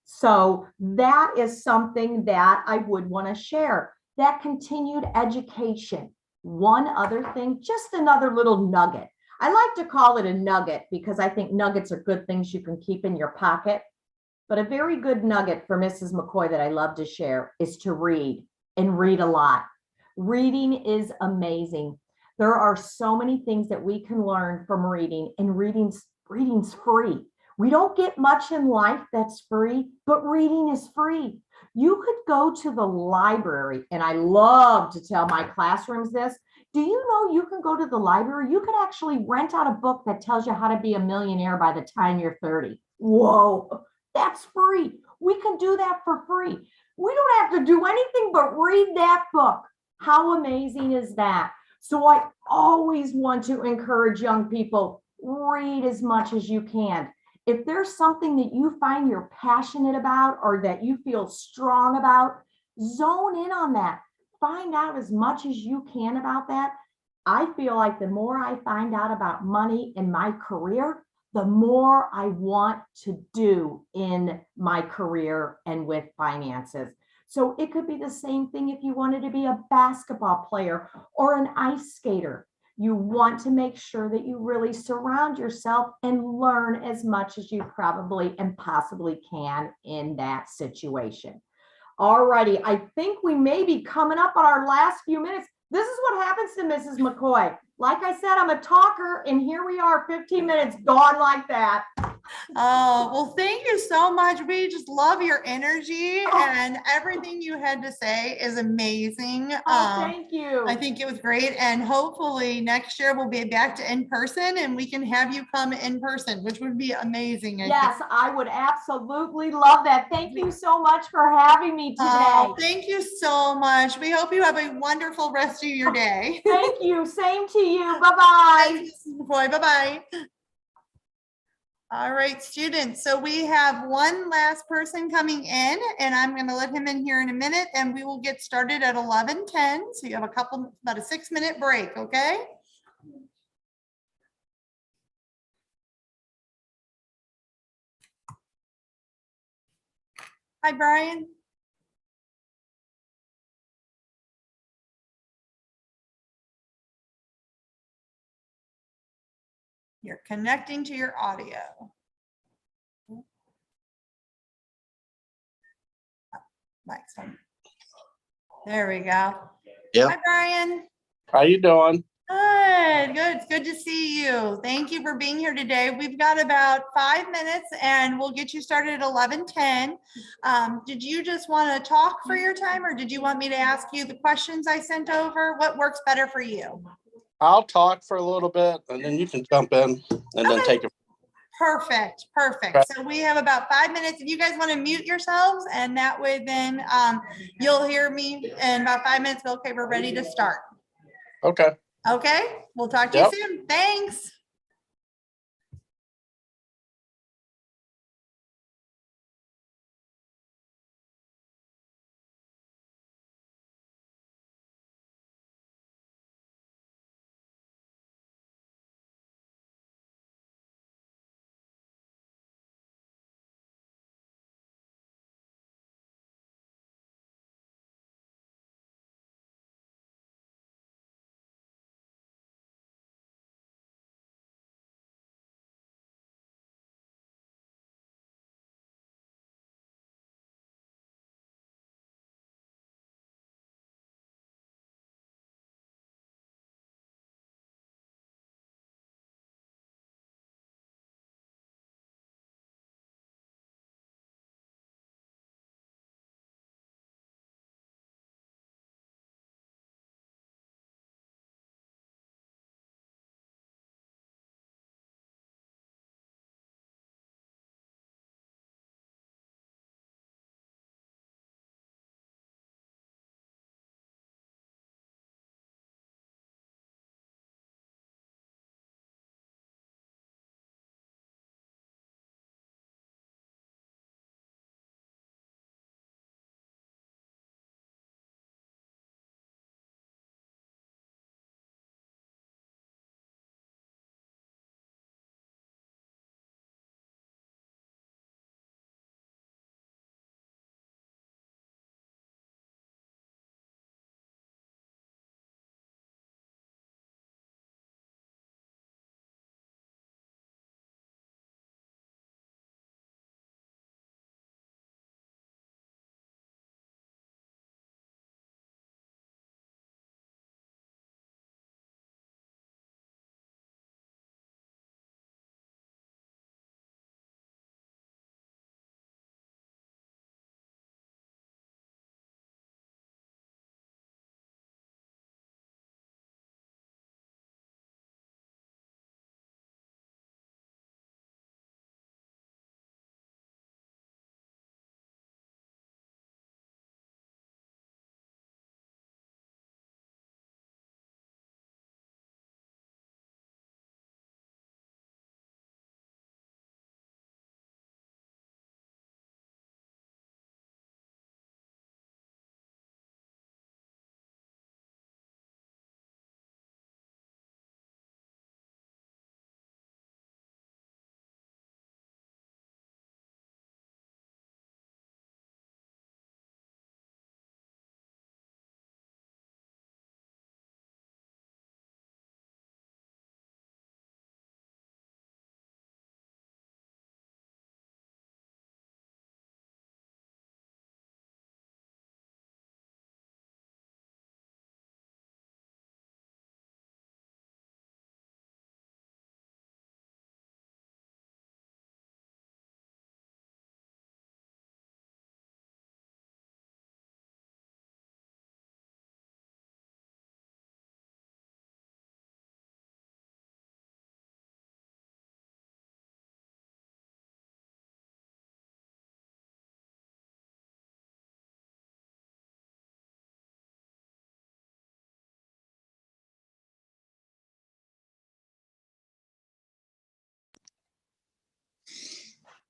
Speaker 8: So that is something that I would want to share, that continued education. One other thing, just another little nugget. I like to call it a nugget because I think nuggets are good things you can keep in your pocket. But a very good nugget for Mrs. McCoy that I love to share is to read, and read a lot. Reading is amazing. There are so many things that we can learn from reading, and reading's free. We don't get much in life that's free, but reading is free. You could go to the library, and I love to tell my classrooms this. Do you know you can go to the library? You could actually rent out a book that tells you how to be a millionaire by the time you're 30. Whoa, that's free. We can do that for free. We don't have to do anything but read that book. How amazing is that? So I always want to encourage young people, read as much as you can. If there's something that you find you're passionate about or that you feel strong about, zone in on that. Find out as much as you can about that. I feel like the more I find out about money in my career, the more I want to do in my career and with finances. So it could be the same thing if you wanted to be a basketball player or an ice skater. You want to make sure that you really surround yourself and learn as much as you probably and possibly can in that situation. All righty, I think we may be coming up on our last few minutes. This is what happens to Mrs. McCoy. Like I said, I'm a talker, and here we are, 15 minutes gone like that.
Speaker 1: Oh, well, thank you so much. We just love your energy, and everything you had to say is amazing.
Speaker 8: Thank you.
Speaker 1: I think it was great. And hopefully next year we'll be back to in person and we can have you come in person, which would be amazing.
Speaker 8: Yes, I would absolutely love that. Thank you so much for having me today.
Speaker 1: Thank you so much. We hope you have a wonderful rest of your day.
Speaker 8: Thank you. Same to you. Bye-bye.
Speaker 1: Bye-bye. All right, students. So we have one last person coming in, and I'm going to let him in here in a minute, and we will get started at 11:10. So you have about a 6-minute break, okay? Hi, Brian. You're connecting to your audio. Mike's on. There we go.
Speaker 5: Yeah.
Speaker 1: Hi, Brian.
Speaker 6: How you doing?
Speaker 1: Good, good. It's good to see you. Thank you for being here today. We've got about 5 minutes and we'll get you started at 11:10. Did you just want to talk for your time, or did you want me to ask you the questions I sent over? What works better for you?
Speaker 6: I'll talk for a little bit and then you can jump in and then take it.
Speaker 1: Perfect, perfect.
Speaker 6: Okay.
Speaker 1: So we have about 5 minutes. If you guys want to mute yourselves, and that way then you'll hear me in about 5 minutes. Okay, we're ready to start.
Speaker 6: Okay.
Speaker 1: Okay, we'll talk to you soon. Thanks.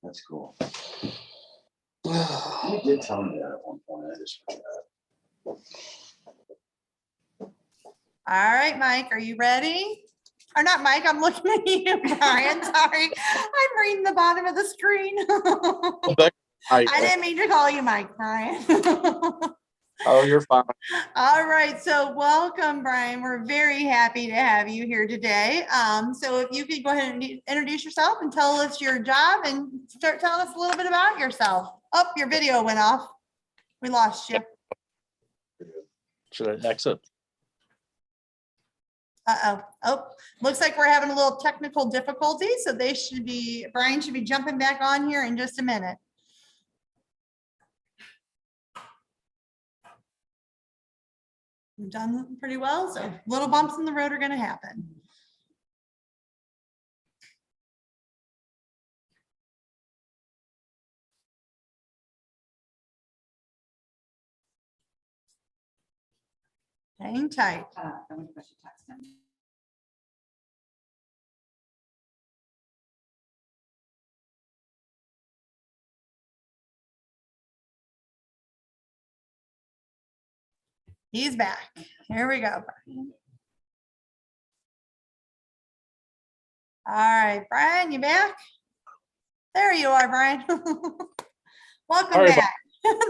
Speaker 5: That's cool. You did tell me that at one point. I just forgot.
Speaker 1: All right, Mike, are you ready? Or not Mike, I'm looking at you, Brian, sorry. I'm reading the bottom of the screen. I didn't mean to call you Mike, Brian.
Speaker 5: Oh, you're fine.
Speaker 1: All right, so welcome, Brian. We're very happy to have you here today. So if you could go ahead and introduce yourself and tell us your job and start telling us a little bit about yourself. Oh, your video went off. We lost you.
Speaker 6: Should I exit?
Speaker 1: Uh-oh. Oh, looks like we're having a little technical difficulty, so Brian should be jumping back on here in just a minute. We've done pretty well, so little bumps in the road are going to happen. Hang tight.
Speaker 3: I'm gonna push a text in.
Speaker 1: He's back. Here we go, Brian. All right, Brian, you back? There you are, Brian. Welcome
Speaker 6: Sorry
Speaker 1: back.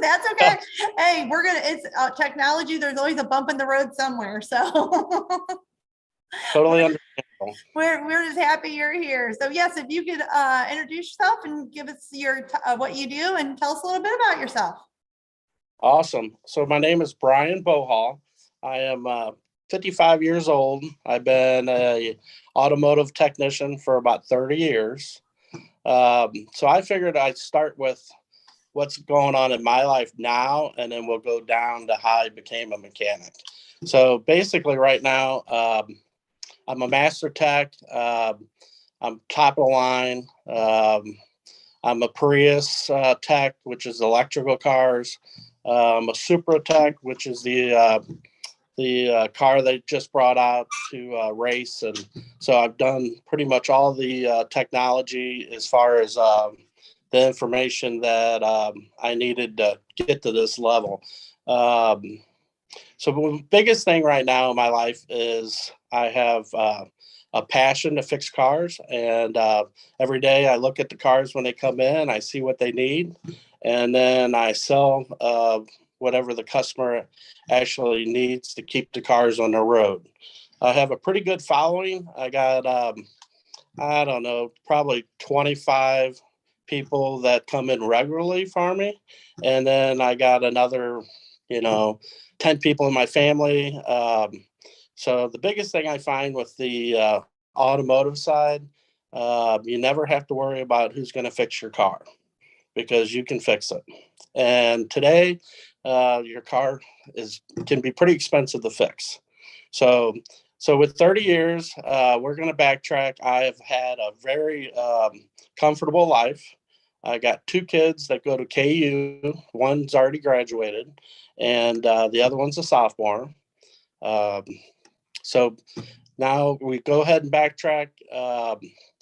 Speaker 1: That's okay. Hey, it's technology. There's always a bump in the road somewhere. So
Speaker 6: Totally understandable.
Speaker 1: we're just happy you're here. So yes, if you could introduce yourself and give us your what you do and tell us a little bit about yourself.
Speaker 6: Awesome. So my name is Brian Bohall. I am 55 years old. I've been a automotive technician for about 30 years. So I figured I'd start with what's going on in my life now, and then we'll go down to how I became a mechanic. So basically right now, I'm a master tech. I'm top of the line. I'm a Prius tech, which is electrical cars. I'm a Supra tech, which is the car they just brought out to race. And so I've done pretty much all the technology as far as the information that I needed to get to this level. So the biggest thing right now in my life is I have a passion to fix cars. And every day I look at the cars when they come in, I see what they need, and then I sell whatever the customer actually needs to keep the cars on the road. I have a pretty good following. I got, I don't know, probably 25 people that come in regularly for me. And then I got another, 10 people in my family. So the biggest thing I find with the automotive side, you never have to worry about who's going to fix your car, because you can fix it. And today, your car can be pretty expensive to fix. So with 30 years, we're going to backtrack. I have had a very comfortable life. I got 2 kids that go to KU. One's already graduated, and the other one's a sophomore. So now we go ahead and backtrack.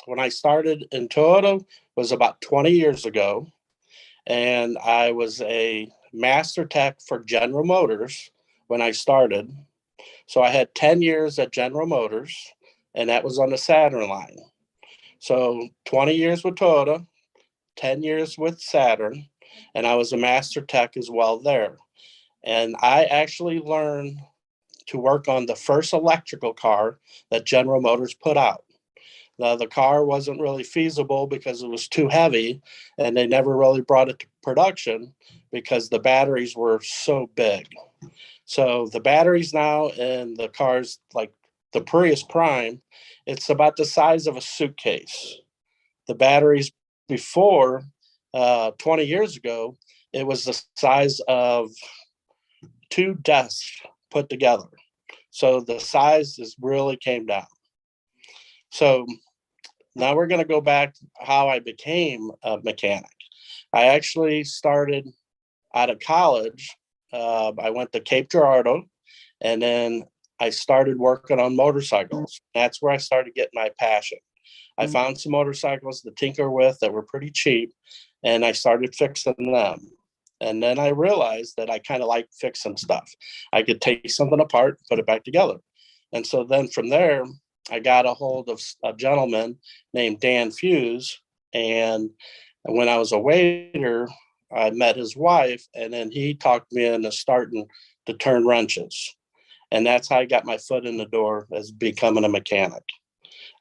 Speaker 6: When I started in Toyota was about 20 years ago, and I was a master tech for General Motors when I started. So I had 10 years at General Motors, and that was on the Saturn line. So 20 years with Toyota, 10 years with Saturn, and I was a master tech as well there. And I actually learned to work on the first electrical car that General Motors put out. Now, the car wasn't really feasible because it was too heavy, and they never really brought it to production because the batteries were so big. So the batteries now in the cars like the Prius Prime, it's about the size of a suitcase. The batteries before 20 years ago, it was the size of 2 desks put together. So the size really came down. So now we're going to go back to how I became a mechanic. I actually started out of college. I went to Cape Girardeau, and then I started working on motorcycles. That's where I started getting my passion. I found some motorcycles to tinker with that were pretty cheap, and I started fixing them. And then I realized that I kind of like fixing stuff. I could take something apart, put it back together. And so then from there, I got a hold of a gentleman named Dan Fuse. And when I was a waiter, I met his wife, and then he talked me into starting to turn wrenches. And that's how I got my foot in the door as becoming a mechanic.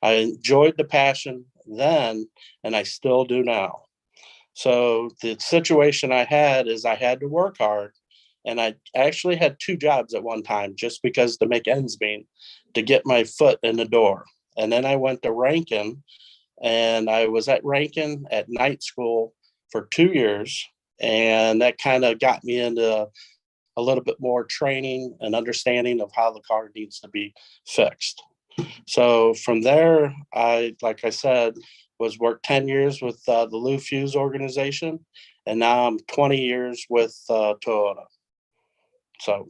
Speaker 6: I enjoyed the passion then, and I still do now. So the situation I had is I had to work hard, and I actually had 2 jobs at one time just because to make ends meet, to get my foot in the door. And then I went to Rankin, and I was at Rankin at night school for 2 years. And that kind of got me into a little bit more training and understanding of how the car needs to be fixed. So from there, like I said, was worked 10 years with the Lou Fuse organization, and now I'm 20 years with Toyota. So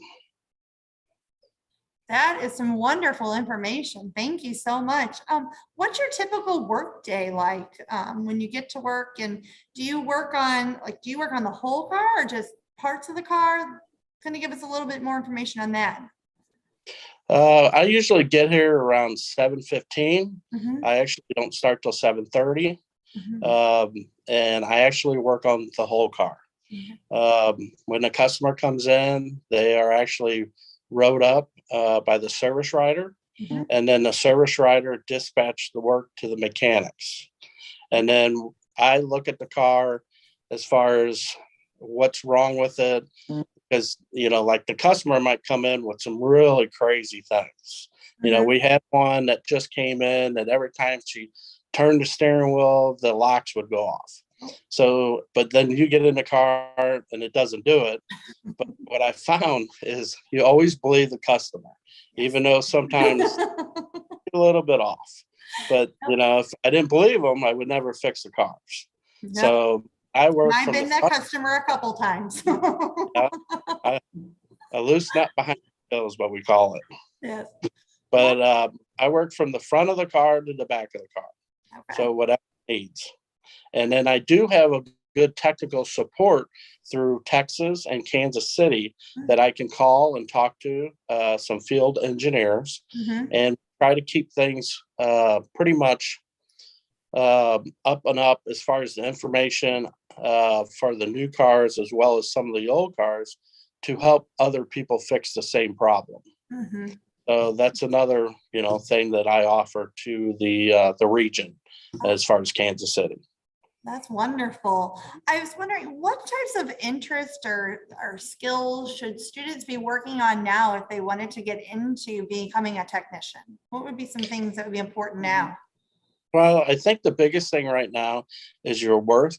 Speaker 1: That is some wonderful information. Thank you so much. What's your typical work day like when you get to work? And do you work on the whole car or just parts of the car? Can you give us a little bit more information on that?
Speaker 6: I usually get here around 7:15.
Speaker 1: Mhm,
Speaker 6: I actually don't start till 7:30.
Speaker 1: mhm,
Speaker 6: And I actually work on the whole car. When a customer comes in, they are actually wrote up by the service writer,
Speaker 1: mhm.
Speaker 6: and then the service writer dispatched the work to the mechanics. And then I look at the car as far as what's wrong with it, because like the customer might come in with some really crazy things. We had one that just came in that every time she turned the steering wheel, the locks would go off. So, but then you get in the car and it doesn't do it. But what I found is you always believe the customer, even though sometimes a little bit off. But if I didn't believe them, I would never fix the cars.
Speaker 1: Yep.
Speaker 6: So I work
Speaker 1: I've
Speaker 6: from
Speaker 1: been
Speaker 6: the
Speaker 1: that
Speaker 6: front,
Speaker 1: customer a couple times.
Speaker 6: a loose nut behind the wheel is what we call it.
Speaker 1: Yes.
Speaker 6: But I work from the front of the car to the back of the car.
Speaker 1: Okay.
Speaker 6: So whatever it needs. And then I do have a good technical support through Texas and Kansas City that I can call and talk to some field engineers
Speaker 1: Mhm.
Speaker 6: and try to keep things pretty much up and up as far as the information for the new cars as well as some of the old cars to help other people fix the same problem.
Speaker 1: Mhm.
Speaker 6: So that's another thing that I offer to the region as far as Kansas City.
Speaker 1: That's wonderful. I was wondering what types of interest or skills should students be working on now if they wanted to get into becoming a technician? What would be some things that would be important now?
Speaker 6: Well, I think the biggest thing right now is your work,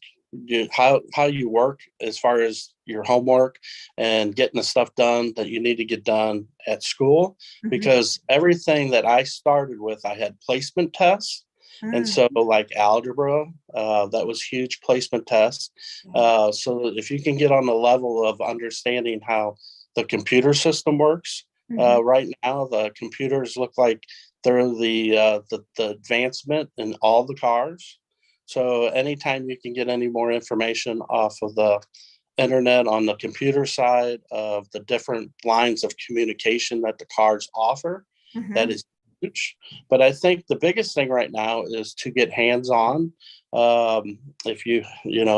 Speaker 6: how you work as far as your homework and getting the stuff done that you need to get done at school.
Speaker 1: Mhm.
Speaker 6: Because everything that I started with, I had placement tests. And
Speaker 1: Mm.
Speaker 6: so like algebra, that was huge placement tests. So if you can get on the level of understanding how the computer system works,
Speaker 1: Mhm.
Speaker 6: right now the computers look like they're the advancement in all the cars. So anytime you can get any more information off of the internet on the computer side of the different lines of communication that the cars offer, that
Speaker 1: Mhm.
Speaker 6: is huge. But I think the biggest thing right now is to get hands-on. If you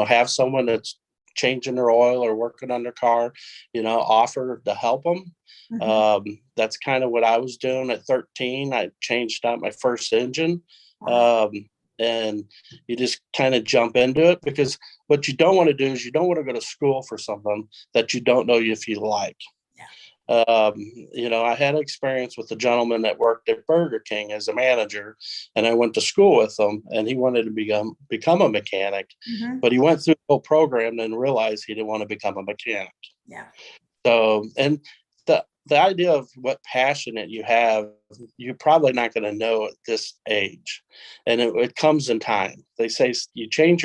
Speaker 6: have someone that's changing their oil or working on their car, offer to help them.
Speaker 1: Mhm.
Speaker 6: That's kind of what I was doing at 13. I changed out my first engine.
Speaker 1: Wow.
Speaker 6: And you just kind of jump into it, because what you don't want to do is you don't want to go to school for something that you don't know if you like. I had experience with a gentleman that worked at Burger King as a manager, and I went to school with him, and he wanted to become a mechanic,
Speaker 1: Mhm.
Speaker 6: but he went through the whole program and realized he didn't want to become a mechanic.
Speaker 1: Yeah.
Speaker 6: So, and the idea of what passion that you have, you're probably not going to know at this age, and it comes in time. They say you change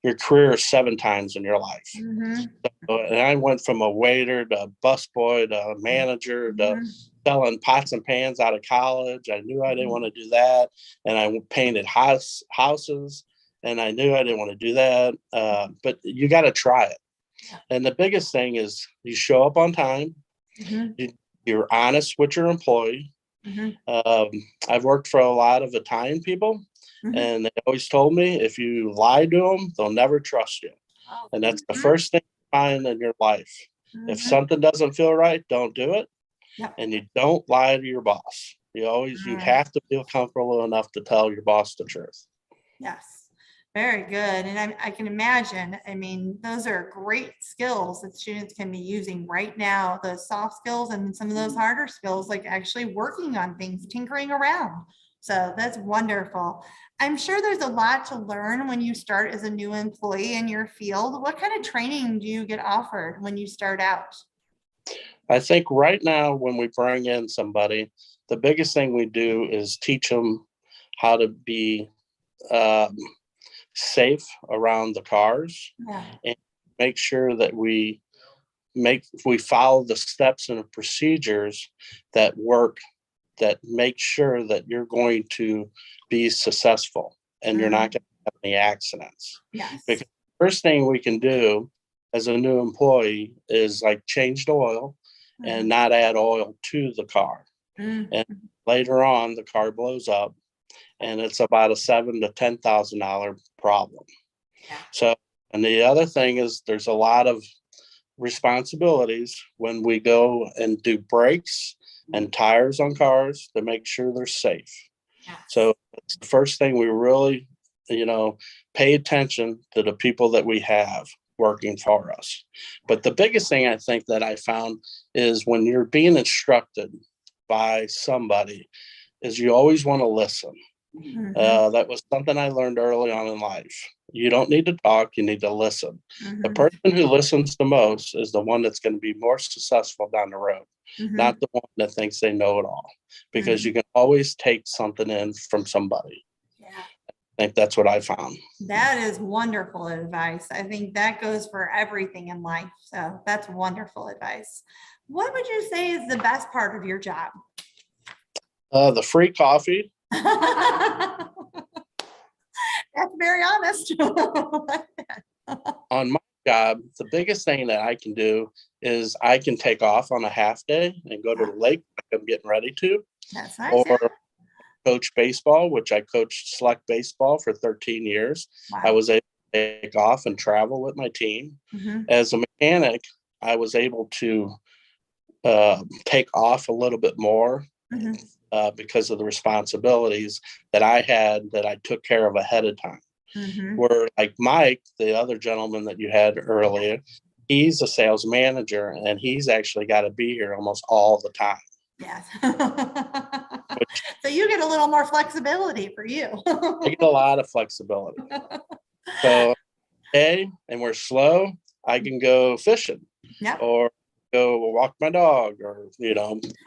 Speaker 6: your career 7 times in your life.
Speaker 1: Mhm.
Speaker 6: And I went from a waiter to a busboy to a manager to
Speaker 1: Mhm.
Speaker 6: selling pots and pans out of college. I knew I didn't want to do that. And I painted houses, and I knew I didn't want to do that. But you got to try it. And the biggest thing is you show up on time.
Speaker 1: Mhm.
Speaker 6: You're honest with your employee.
Speaker 1: Mhm.
Speaker 6: I've worked for a lot of Italian people,
Speaker 1: Mhm.
Speaker 6: and they always told me if you lie to them, they'll never trust you.
Speaker 1: Oh,
Speaker 6: And that's the
Speaker 1: mhm.
Speaker 6: first thing you find in your life. If
Speaker 1: Mhm.
Speaker 6: something doesn't feel right, don't do it.
Speaker 1: Yep.
Speaker 6: And you don't lie to your boss. You
Speaker 1: Mm.
Speaker 6: have to feel comfortable enough to tell your boss the truth.
Speaker 1: Yes, very good. And I can imagine, I mean, those are great skills that students can be using right now, those soft skills and some of those harder skills, like actually working on things, tinkering around. So that's wonderful. I'm sure there's a lot to learn when you start as a new employee in your field. What kind of training do you get offered when you start out?
Speaker 6: I think right now, when we bring in somebody, the biggest thing we do is teach them how to be um, safe around the cars,
Speaker 1: Yeah.
Speaker 6: and make sure that we follow the steps and the procedures that work, that make sure that you're going to be successful and you're not going to have any accidents.
Speaker 1: Yes.
Speaker 6: Because the first thing we can do as a new employee is like change the oil and not add oil to the car.
Speaker 1: Mhm.
Speaker 6: And later on, the car blows up, and it's about a $7,000 to $10,000 problem.
Speaker 1: Yeah.
Speaker 6: So, and the other thing is there's a lot of responsibilities when we go and do brakes and tires on cars to make sure they're safe.
Speaker 1: Yes.
Speaker 6: So it's the first thing we really, pay attention to the people that we have working for us. But the biggest thing I think that I found is when you're being instructed by somebody is you always want to listen.
Speaker 1: Mhm.
Speaker 6: That was something I learned early on in life. You don't need to talk, you need to listen. The
Speaker 1: Mhm.
Speaker 6: person who listens the most is the one that's going to be more successful down the road,
Speaker 1: Mhm.
Speaker 6: not the one that thinks they know it all, because you can always take something in from somebody.
Speaker 1: Yeah.
Speaker 6: I think that's what I found.
Speaker 1: That is wonderful advice. I think that goes for everything in life. So that's wonderful advice. What would you say is the best part of your job?
Speaker 6: The free coffee.
Speaker 1: That's very honest.
Speaker 6: On my job, the biggest thing that I can do is I can take off on a half day and go to the lake like I'm getting ready to,
Speaker 1: That's nice.
Speaker 6: or coach baseball, which I coached select baseball for 13 years.
Speaker 1: Wow.
Speaker 6: I was able to take off and travel with my team.
Speaker 1: Mhm.
Speaker 6: As a mechanic, I was able to take off a little bit more
Speaker 1: Mhm.
Speaker 6: because of the responsibilities that I had that I took care of ahead of time.
Speaker 1: Mhm.
Speaker 6: Where like Mike, the other gentleman that you had earlier, he's a sales manager and he's actually got to be here almost all the time.
Speaker 1: Yes. So you get a little more flexibility for you.
Speaker 6: I get a lot of flexibility. So, and we're slow, I can go fishing
Speaker 1: Yep.
Speaker 6: or go walk my dog, or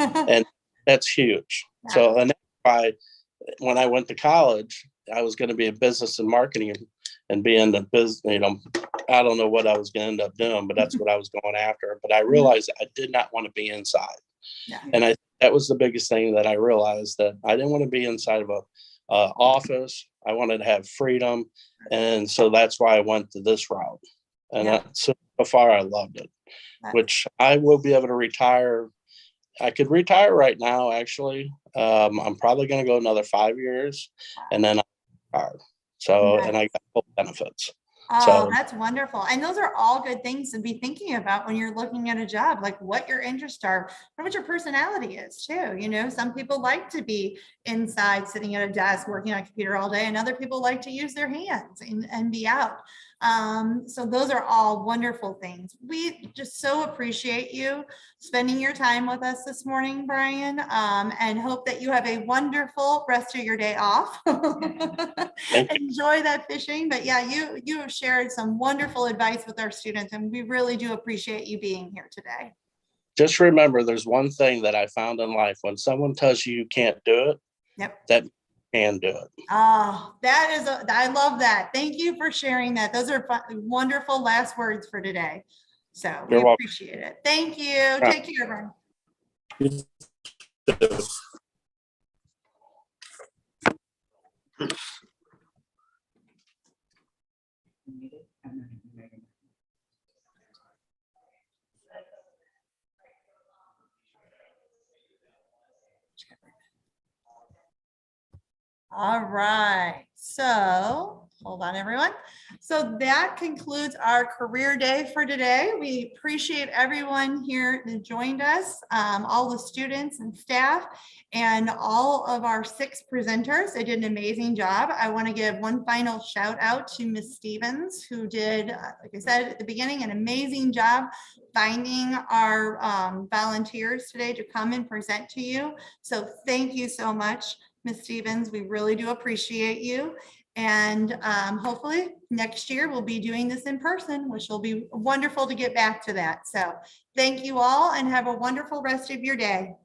Speaker 6: and that's huge.
Speaker 1: Yeah.
Speaker 6: So, and that's why when I went to college, I was going to be in business and marketing and be in the business. I don't know what I was going to end up doing, but that's what I was going after. But I realized I did not want to be inside.
Speaker 1: Yeah.
Speaker 6: And that was the biggest thing that I realized, that I didn't want to be inside of a office. I wanted to have freedom. And so that's why I went to this route. And
Speaker 1: Yeah.
Speaker 6: so far I loved it, which I will be able to retire. I could retire right now, actually. I'm probably going to go another 5 years and then I'll retire. So,
Speaker 1: Nice.
Speaker 6: and I got full benefits.
Speaker 1: Oh,
Speaker 6: So-
Speaker 1: that's wonderful. And those are all good things to be thinking about when you're looking at a job, like what your interests are, and what your personality is too. Some people like to be inside sitting at a desk working on a computer all day, and other people like to use their hands and be out. So those are all wonderful things. We just so appreciate you spending your time with us this morning, Brian, and hope that you have a wonderful rest of your day off. Enjoy that fishing. But yeah, you have shared some wonderful advice with our students, and we really do appreciate you being here today.
Speaker 6: Just remember, there's one thing that I found in life: when someone tells you you can't do it,
Speaker 1: Yep.
Speaker 6: that can do it.
Speaker 1: Oh, I love that. Thank you for sharing that. Those are wonderful last words for today. So we
Speaker 6: You're welcome.
Speaker 1: appreciate it. Thank you. Take care, everyone. All right, so hold on, everyone. So that concludes our career day for today. We appreciate everyone here that joined us, all the students and staff, and all of our 6 presenters. They did an amazing job. I want to give one final shout out to Ms. Stevens, who did, like I said at the beginning, an amazing job finding our volunteers today to come and present to you. So thank you so much, Ms. Stevens. We really do appreciate you. And hopefully next year we'll be doing this in person, which will be wonderful to get back to that. So thank you all and have a wonderful rest of your day.